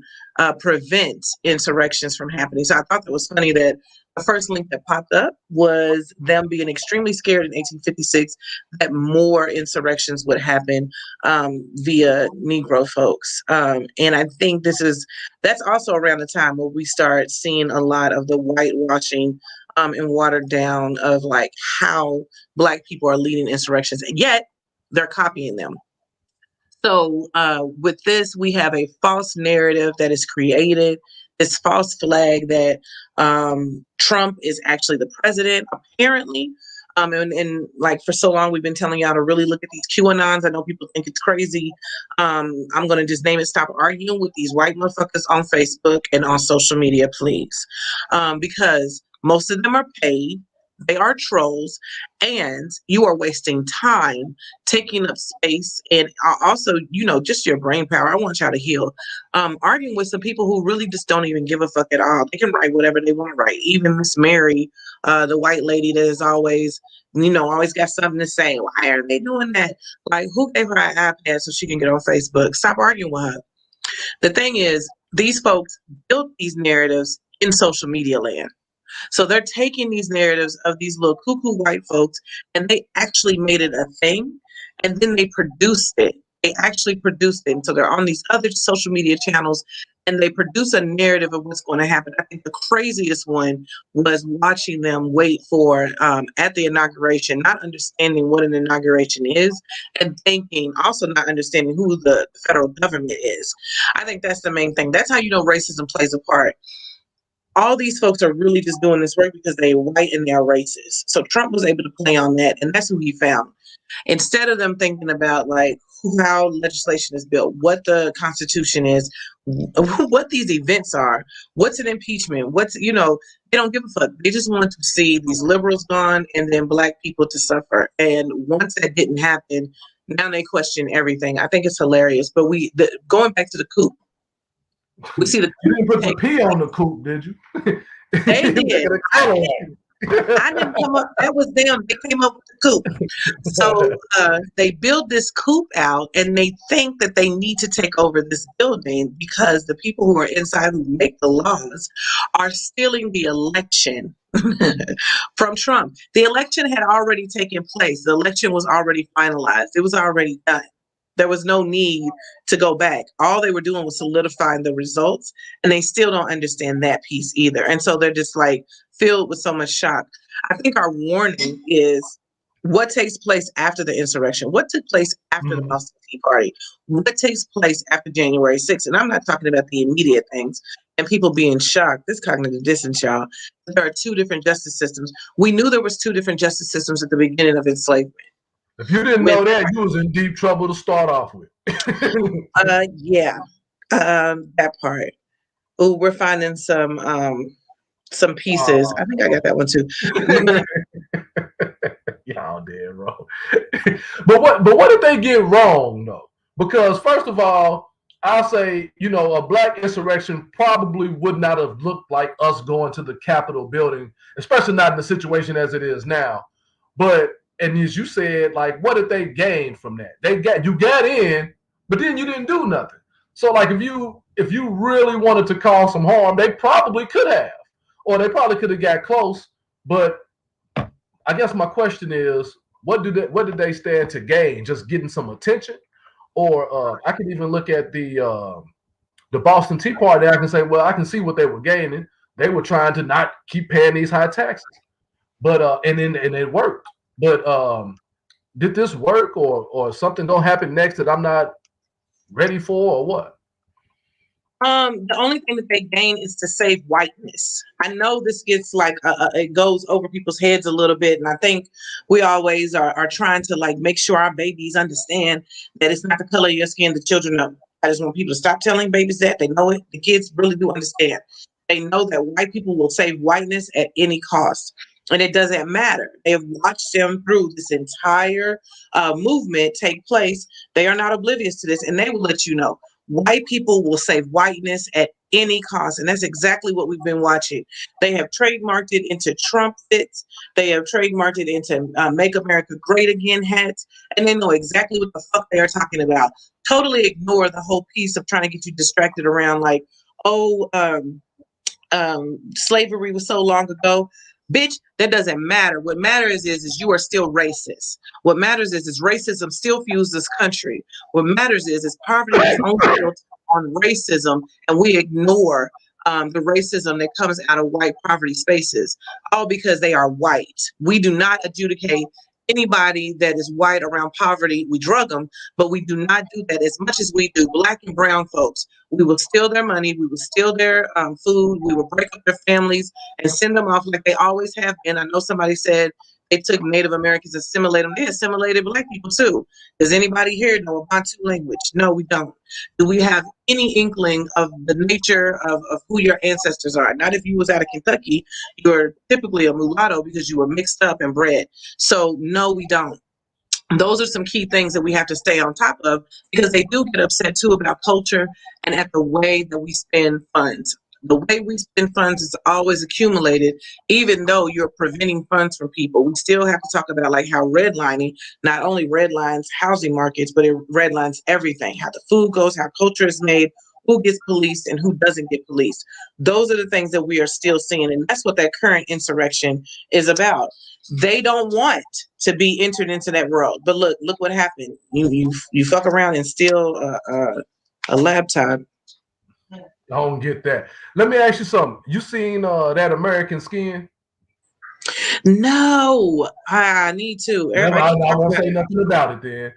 prevent insurrections from happening. So I thought that was funny that the first link that popped up was them being extremely scared in 1856 that more insurrections would happen via Negro folks. And I think that's also around the time where we start seeing a lot of the whitewashing and watered down of like how Black people are leading insurrections, and yet they're copying them. So with this, we have a false narrative that is created, this false flag that Trump is actually the president, apparently. And like for so long, we've been telling y'all to really look at these QAnons. I know people think it's crazy. I'm going to just name it. Stop arguing with these white motherfuckers on Facebook and on social media, please. Because most of them are paid. They are trolls, and you are wasting time taking up space and also, just your brain power. I want y'all to heal. Arguing with some people who really just don't even give a fuck at all. They can write whatever they want to write. Even Miss Mary, the white lady that is always, always got something to say. Why are they doing that? Like, who gave her an iPad so she can get on Facebook? Stop arguing with her. The thing is, these folks built these narratives in social media land. So they're taking these narratives of these little cuckoo white folks and they actually made it a thing, and then they produced it. They actually produced it. And so they're on these other social media channels and they produce a narrative of what's going to happen. I think the craziest one was watching them wait for at the inauguration, not understanding what an inauguration is, and thinking, also not understanding who the federal government is. I think that's the main thing. That's how racism plays a part. All these folks are really just doing this work because they're white and they're racist. So Trump was able to play on that, and that's who he found. Instead of them thinking about like how legislation is built, what the Constitution is, what these events are, what's an impeachment, they don't give a fuck. They just want to see these liberals gone and then Black people to suffer. And once that didn't happen, now they question everything. I think it's hilarious. But going back to the coup. We see the You didn't put the P on the coupe, did you? They did. I didn't come up. That was them. They came up with the coup. So they build this coup out, and they think that they need to take over this building because the people who are inside who make the laws are stealing the election from Trump. The election had already taken place. The election was already finalized. It was already done. There was no need to go back. All they were doing was solidifying the results, and they still don't understand that piece either. And so they're just like filled with so much shock. I think our warning is what takes place after the insurrection, what took place after the Boston Tea Party, what takes place after January 6th. And I'm not talking about the immediate things and people being shocked. This cognitive dissonance, y'all. There are two different justice systems. We knew there was two different justice systems at the beginning of enslavement. If you didn't know that, you was in deep trouble to start off with. Yeah, that part. Oh, we're finding some pieces. I think I got that one too. Y'all did wrong. But what did they get wrong though? Because first of all, I'll say, a Black insurrection probably would not have looked like us going to the Capitol building, especially not in the situation as it is now. And as you said, like, what did they gain from that? You got in, but then you didn't do nothing. So, like, if you really wanted to cause some harm, they probably could have, or they probably could have got close. But I guess my question is, what did they stand to gain? Just getting some attention, or I can even look at the Boston Tea Party. I can say, well, I can see what they were gaining. They were trying to not keep paying these high taxes, but and it worked. But did this work, or something gonna happen next that I'm not ready for, or what? The only thing that they gain is to save whiteness. I know this gets like it goes over people's heads a little bit, and I think we always are trying to like make sure our babies understand that it's not the color of your skin. The children know. I just want people to stop telling babies that. They know it. The kids really do understand. They know that white people will save whiteness at any cost. And it doesn't matter. They have watched them through this entire movement take place. They are not oblivious to this, and they will let you know. White people will save whiteness at any cost. And that's exactly what we've been watching. They have trademarked it into Trump fits. They have trademarked it into Make America Great Again hats. And they know exactly what the fuck they are talking about. Totally ignore the whole piece of trying to get you distracted around like, oh, slavery was so long ago. Bitch, that doesn't matter. What matters is you are still racist. What matters is racism still fuels this country. What matters is poverty is only built on racism, and we ignore the racism that comes out of white poverty spaces, all because they are white. We do not adjudicate anybody that is white around poverty. We drug them, but we do not do that as much as we do black and brown folks. We will steal their money. We will steal their food. We will break up their families and send them off like they always have been. I know somebody said they took Native Americans, assimilate them. They assimilated black people too. Does anybody here know a Bantu language? No, we don't. Do we have any inkling of the nature of who your ancestors are? Not if you was out of Kentucky, you're typically a mulatto because you were mixed up and bred. So no, we don't. Those are some key things that we have to stay on top of because they do get upset too about culture and at the way that we spend funds. The way we spend funds is always accumulated, even though you're preventing funds from people. We still have to talk about like how redlining not only redlines housing markets, but it redlines everything, how the food goes, how culture is made, who gets policed and who doesn't get policed. Those are the things that we are still seeing. And that's what that current insurrection is about. They don't want to be entered into that world. But look what happened. You fuck around and steal a laptop. I don't get that. Let me ask you something. You seen that American Skin? No, I need to. I won't say nothing about it then.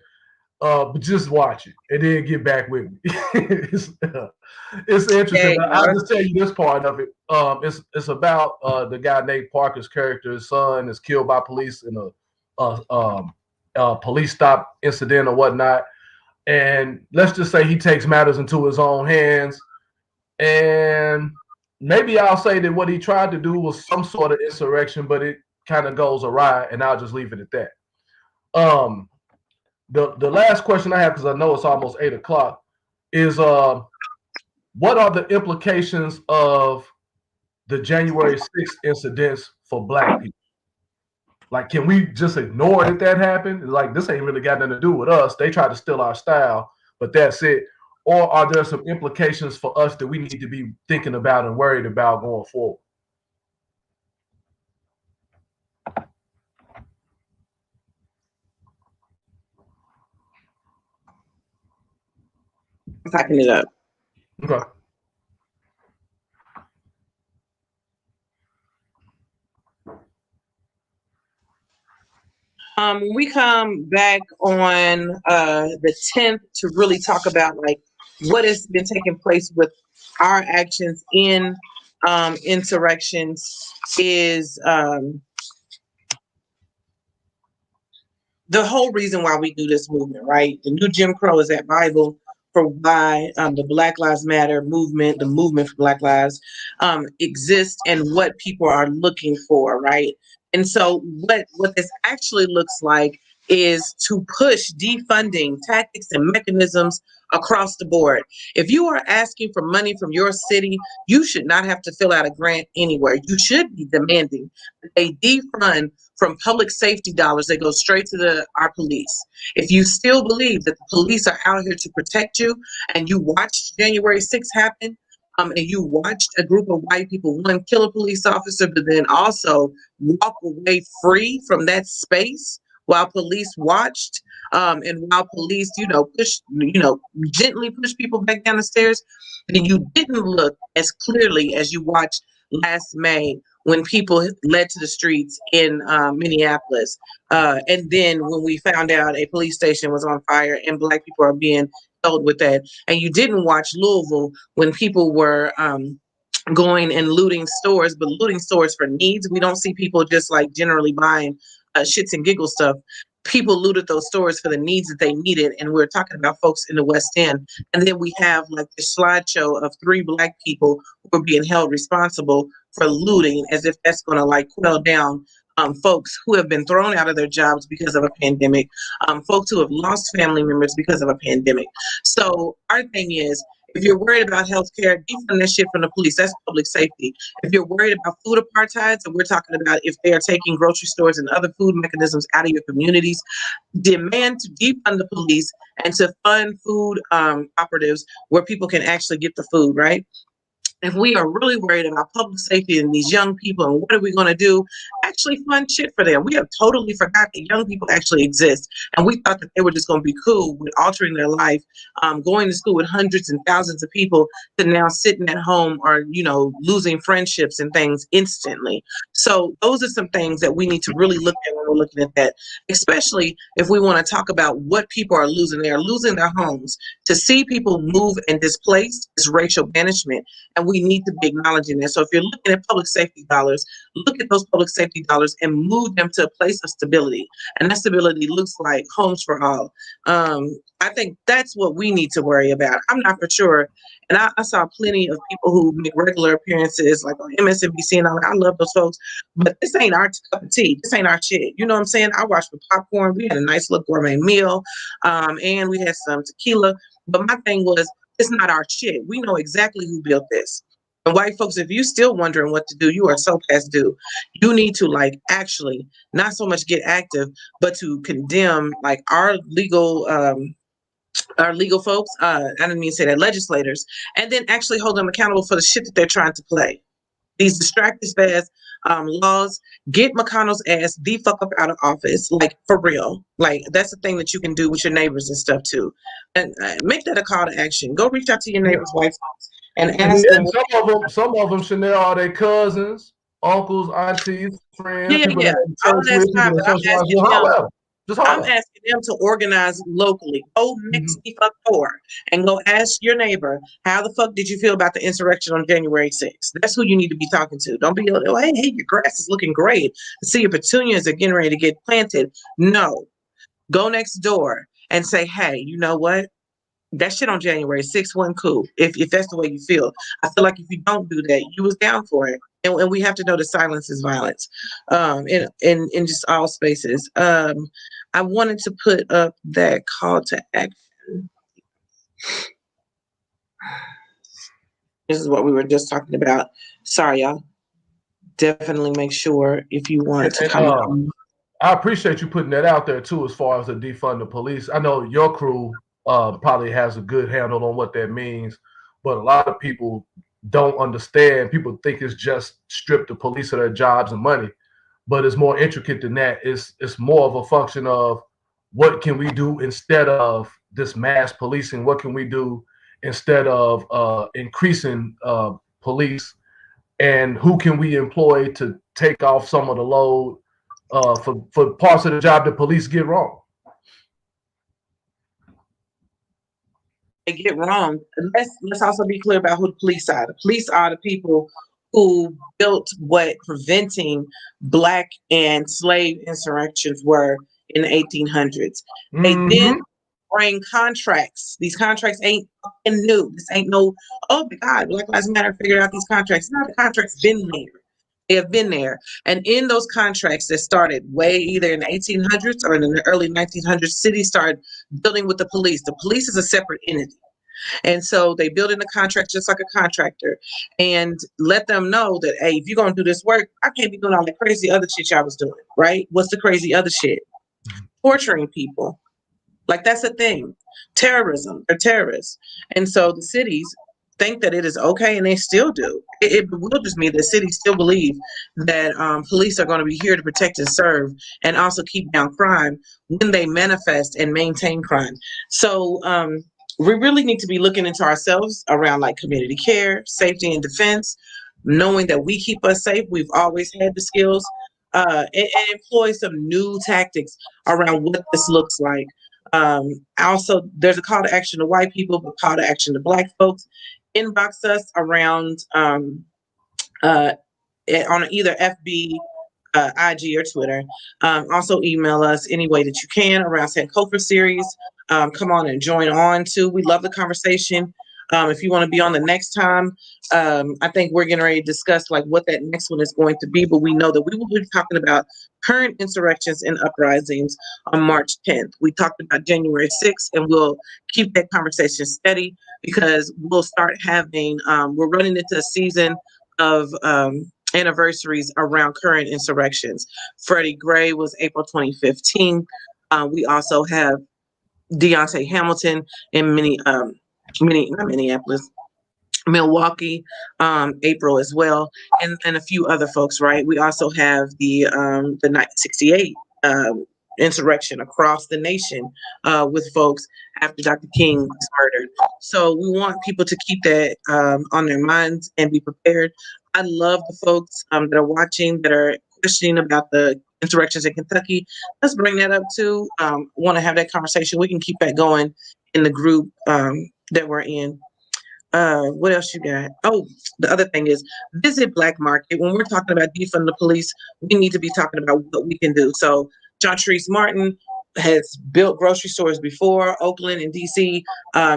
But just watch it and then get back with me. It's interesting. I'll just tell you this part of it. It's about the guy Nate Parker's character. His son is killed by police in a police stop incident or whatnot. And let's just say he takes matters into his own hands. And maybe I'll say that what he tried to do was some sort of insurrection, but it kind of goes awry, and I'll just leave it at that. The last question I have, because I know it's almost 8 o'clock, is what are the implications of the January 6th incidents for Black people? Like, can we just ignore that happened? Like, this ain't really got nothing to do with us. They tried to steal our style, but that's it. Or are there some implications for us that we need to be thinking about and worried about going forward? I'm typing it up. Okay. We come back on the 10th to really talk about like what has been taking place with our actions in insurrections is the whole reason why we do this movement, right? The new Jim Crow is that Bible for why the Black Lives Matter movement, the movement for Black Lives exists and what people are looking for, right? And so what this actually looks like is to push defunding tactics and mechanisms across the board. If you are asking for money from your city, you should not have to fill out a grant anywhere. You should be demanding that they defund from public safety dollars that go straight to our police. If you still believe that the police are out here to protect you and you watched January 6th happen, and you watched a group of white people, one, kill a police officer, but then also walk away free from that space while police watched, and while police, gently push people back down the stairs, then you didn't look as clearly as you watched last May when people led to the streets in Minneapolis. And then when we found out a police station was on fire and Black people are being held with that. And you didn't watch Louisville when people were going and looting stores, but looting stores for needs. We don't see people just like generally buying shits and giggle stuff. People looted those stores for the needs that they needed. And we're talking about folks in the West End. And then we have like this slideshow of 3 Black people who are being held responsible for looting as if that's going to like quell down folks who have been thrown out of their jobs because of a pandemic, folks who have lost family members because of a pandemic. So our thing is, if you're worried about healthcare, defund that shit from the police. That's public safety. If you're worried about food apartheid, and we're talking about if they are taking grocery stores and other food mechanisms out of your communities, demand to defund the police and to fund food operatives where people can actually get the food, right? If we are really worried about public safety and these young people and what are we going to do, actually fund shit for them. We have totally forgot that young people actually exist. And we thought that they were just going to be cool with altering their life, going to school with hundreds and thousands of people to now sitting at home or, losing friendships and things instantly. So those are some things that we need to really look at when we're looking at that, especially if we want to talk about what people are losing. They are losing their homes. To see people move and displaced is racial banishment. And we need to be acknowledging that. So if you're looking at public safety dollars, look at those public safety dollars and move them to a place of stability. And that stability looks like homes for all. I think that's what we need to worry about. I'm not for sure. And I saw plenty of people who make regular appearances like on MSNBC and all that. I love those folks. But this ain't our cup of tea. This ain't our shit. You know what I'm saying? I watched with popcorn. We had a nice little gourmet meal. And we had some tequila. But my thing was, it's not our shit. We know exactly who built this. And white folks, if you still wondering what to do, you are so past due. You need to actually not so much get active, but to condemn our legal folks. I didn't mean to say that, legislators, and then actually hold them accountable for the shit that they're trying to play. These distracted fast laws, get McConnell's ass the fuck up out of office, for real. That's the thing that you can do with your neighbors and stuff too, and make that a call to action. Go reach out to your neighbors' wives and ask them. Some of them, Chanel, are their cousins, uncles, aunties, friends, Yeah, people yeah, that they all church of that's with, fine. people But that socialize with. However, just I'm holler. asking them to organize locally. Go next the fuck door and go ask your neighbor, how the fuck did you feel about the insurrection on January 6th? That's who you need to be talking to. Don't be, oh, hey, your grass is looking great. See, your petunias are getting ready to get planted. No, go next door and say, hey, you know what? That shit on January 6th wasn't cool. If that's the way you feel, I feel like if you don't do that, you was down for it. And we have to know that silence is violence, in just all spaces. I wanted to put up that call to action. This is what we were just talking about. Sorry, y'all. Definitely make sure if you want to come. I appreciate you putting that out there too, as far as the defund the police. I know your crew probably has a good handle on what that means, but a lot of people don't understand. People think it's just strip the police of their jobs and money, but it's more intricate than that. It's more of a function of what can we do instead of this mass policing? What can we do instead of increasing police? And who can we employ to take off some of the load for parts of the job that police get wrong? They get wrong. Let's also be clear about who the police are. The police are the people who built what preventing Black and slave insurrections were in the 1800s. They then bring contracts. These contracts ain't fucking new. This ain't no, oh my God, Black Lives Matter figured out these contracts. No, the contracts been there. They have been there. And in those contracts that started way either in the 1800s or in the early 1900s, cities started building with the police. The police is a separate entity. And so they build in a contract just like a contractor and let them know that, hey, if you're going to do this work, I can't be doing all that crazy other shit y'all was doing, right? What's the crazy other shit? Torturing people. That's a thing. Terrorism or terrorists. And so the cities think that it is okay, and they still do. It bewilders me that cities still believe that police are going to be here to protect and serve and also keep down crime when they manifest and maintain crime. So we really need to be looking into ourselves around community care, safety, and defense, knowing that we keep us safe. We've always had the skills, and employ some new tactics around what this looks like. Also, there's a call to action to white people, but call to action to Black folks. Inbox us around on either FB, IG, or Twitter. Also, email us any way that you can around Sankofa series. Come on and join on too. We love the conversation. If you want to be on the next time, I think we're getting ready to discuss like what that next one is going to be. But we know that we will be talking about current insurrections and uprisings on March 10th. We talked about January 6th, and we'll keep that conversation steady because we'll start having, we're running into a season of anniversaries around current insurrections. Freddie Gray was April 2015. We also have Deontay Hamilton in not Minneapolis, Milwaukee, April as well, and a few other folks. Right. We also have the 1968 insurrection across the nation with folks after Dr. King was murdered. So we want people to keep that on their minds and be prepared. I love the folks that are watching that are questioning about the insurrections in Kentucky. Let's bring that up too. Want to have that conversation. We can keep that going in the group that we're in. What else you got? Oh, the other thing is visit Black Market. When we're talking about defund the police, we need to be talking about what we can do. So John Treese Martin has built grocery stores before, Oakland and DC,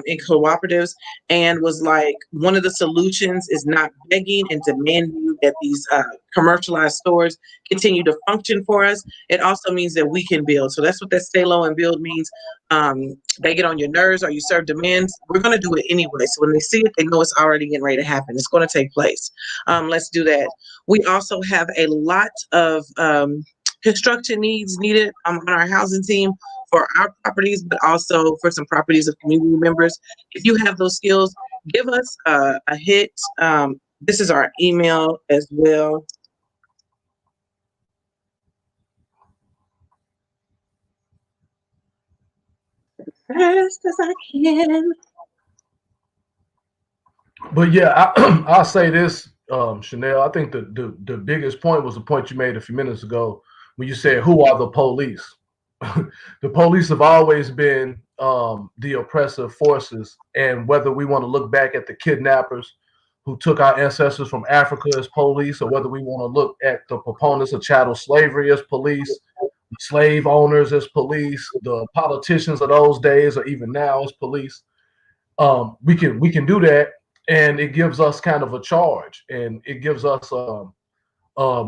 in cooperatives, and was like, one of the solutions is not begging and demanding that these commercialized stores continue to function for us. It also means that we can build. So that's what that stay low and build means. They get on your nerves or you serve demands. We're going to do it anyway. So when they see it, they know it's already getting ready to happen. It's going to take place. Let's do that. We also have a lot of construction needs needed on our housing team for our properties, but also for some properties of community members. If you have those skills, give us a hit. This is our email as well. Fast as I can. But yeah, I'll say this, Chanel. I think the biggest point was the point you made a few minutes ago when you said, "Who are the police?" The police have always been the oppressive forces, and whether we want to look back at the kidnappers who took our ancestors from Africa as police, or whether we want to look at the proponents of chattel slavery as police, the slave owners as police, the politicians of those days, or even now as police, we can do that, and it gives us kind of a charge, and it gives us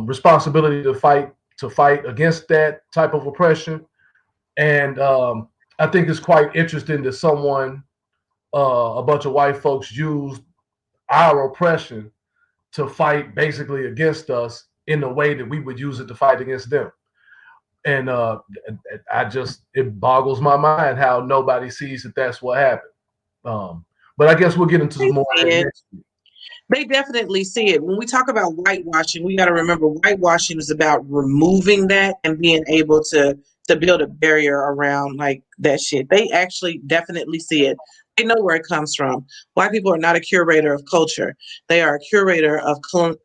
responsibility to fight against that type of oppression. And I think it's quite interesting that a bunch of white folks used our oppression to fight basically against us in the way that we would use it to fight against them. And it boggles my mind how nobody sees that that's what happened. But I guess we'll get into some more next week. They definitely see it. When we talk about whitewashing, we got to remember whitewashing is about removing that and being able to build a barrier around like that shit. They actually definitely see it. They know where it comes from. White people are not a curator of culture. They are a curator of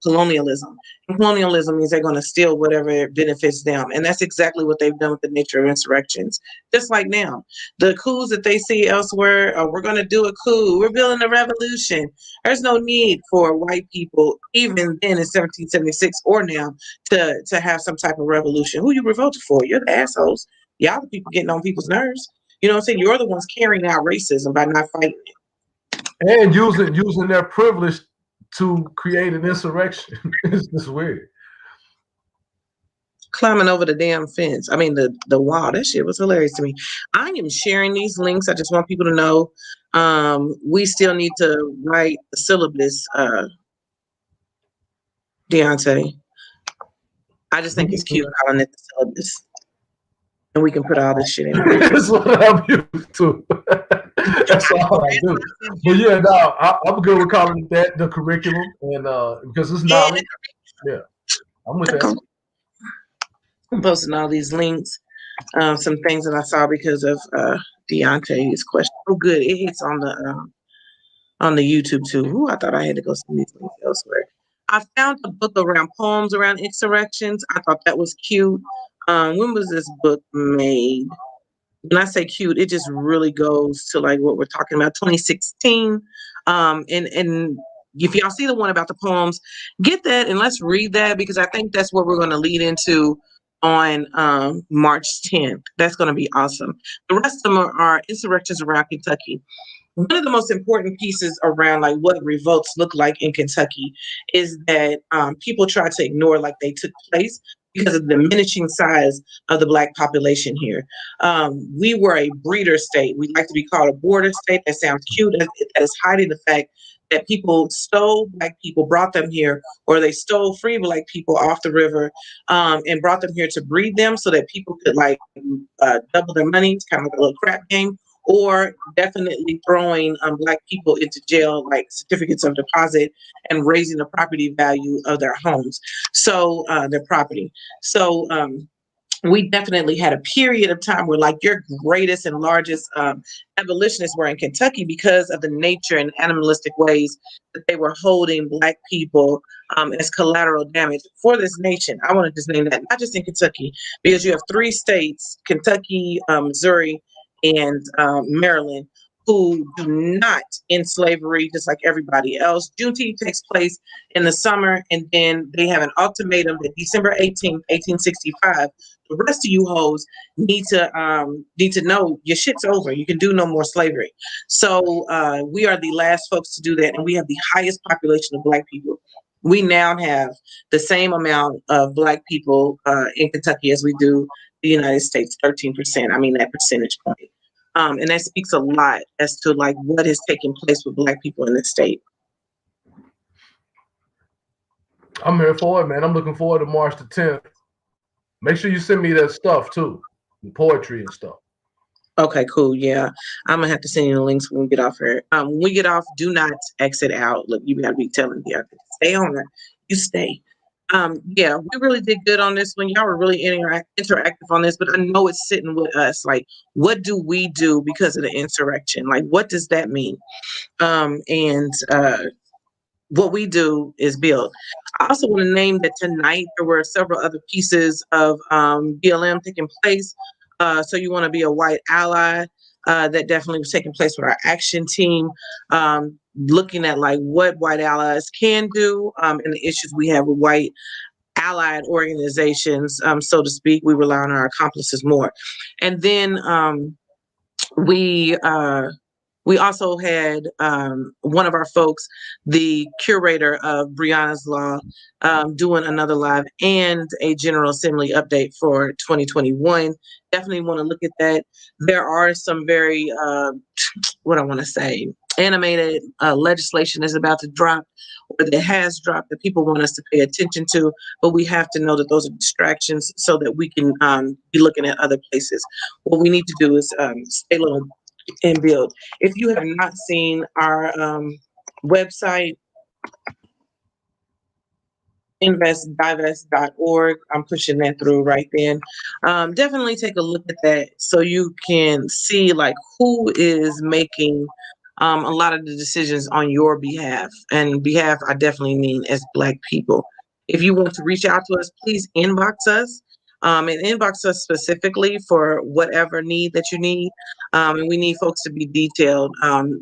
colonialism. And colonialism means they're going to steal whatever benefits them. And that's exactly what they've done with the nature of insurrections. Just like now, the coups that they see elsewhere, oh, we're going to do a coup. We're building a revolution. There's no need for white people, even then in 1776 or now, to have some type of revolution. Who you revolted for? You're the assholes. Y'all the people getting on people's nerves. You know what I'm saying? You're the ones carrying out racism by not fighting it. And using their privilege to create an insurrection. It's just weird. Climbing over the damn fence. I mean the wall. That shit was hilarious to me. I am sharing these links. I just want people to know we still need to write the syllabus, Deontay. I just think it's cute calling it the syllabus. And we can put all this shit in. That's what I'm used to. That's all I do. But yeah, no, I'm good with calling that the curriculum, and because it's knowledge. Yeah, I'm with that. I'm posting all these links, some things that I saw because of Deontay's question. Oh, good, it hits on the YouTube too. Ooh, I thought I had to go send these links elsewhere. I found a book around poems around insurrections. I thought that was cute. When was this book made? When I say cute, it just really goes to like what we're talking about, 2016. And if y'all see the one about the poems, get that and let's read that because I think that's what we're going to lead into on March 10th. That's going to be awesome. The rest of them are insurrections around Kentucky. one of the most important pieces around like what revolts look like in Kentucky is that people try to ignore like they took place because of the diminishing size of the Black population here. We were a breeder state. We like to be called a border state. That sounds cute. That is hiding the fact that people stole Black people, brought them here, or they stole free Black people off the river, and brought them here to breed them so that people could like double their money. It's kind of like a little crap game, or definitely throwing Black people into jail, like certificates of deposit, and raising the property value of their homes, so their property. So we definitely had a period of time where like your greatest and largest abolitionists were in Kentucky because of the nature and animalistic ways that they were holding Black people as collateral damage for this nation. I want to just name that, not just in Kentucky, because you have three states, Kentucky, Missouri, and Maryland, who do not end slavery just like everybody else. Juneteenth takes place in the summer, and then they have an ultimatum that December 18th, 1865, the rest of you hoes need to know your shit's over. You can do no more slavery. So we are the last folks to do that, and we have the highest population of Black people. We now have the same amount of Black people in Kentucky as we do the United States, 13%. I mean, that percentage point. And that speaks a lot as to like what is taking place with Black people in this state. I'm here for it, man. I'm looking forward to March the 10th. Make sure you send me that stuff too, the poetry and stuff. Okay, cool. Yeah, I'm gonna have to send you the links when we get off here. When we get off, do not exit out. Look, you gotta be telling me, stay on it. You stay. Yeah, we really did good on this one. Y'all were really interactive on this, but I know it's sitting with us. Like, what do we do because of the insurrection? Like, what does that mean? And what we do is build. I also want to name that tonight there were several other pieces of BLM taking place. So you want to be a white ally. That definitely was taking place with our action team, looking at like what white allies can do and the issues we have with white allied organizations, so to speak. We rely on our accomplices more. And then we we also had one of our folks, the curator of Brianna's Law, doing another live and a General Assembly update for 2021. Definitely want to look at that. There are some very, what I want to say, animated legislation is about to drop, or that has dropped, that people want us to pay attention to, but we have to know that those are distractions so that we can be looking at other places. What we need to do is stay little and build. If you have not seen our website, investdivest.org, I'm pushing that through right then. Definitely take a look at that so you can see like who is making a lot of the decisions on your behalf. And behalf, I definitely mean as Black people. If you want to reach out to us, please inbox us. And inbox us specifically for whatever need that you need. And we need folks to be detailed.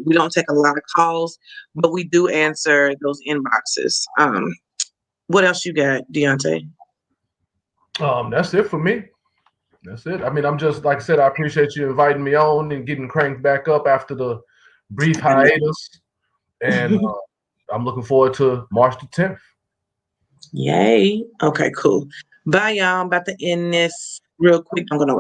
We don't take a lot of calls, but we do answer those inboxes. What else you got, Deontay? That's it for me. That's it. I mean, I'm just like I said, I appreciate you inviting me on and getting cranked back up after the brief hiatus. And I'm looking forward to March the 10th. Yay. Okay, cool. Bye, y'all. I'm about to end this real quick. I'm going to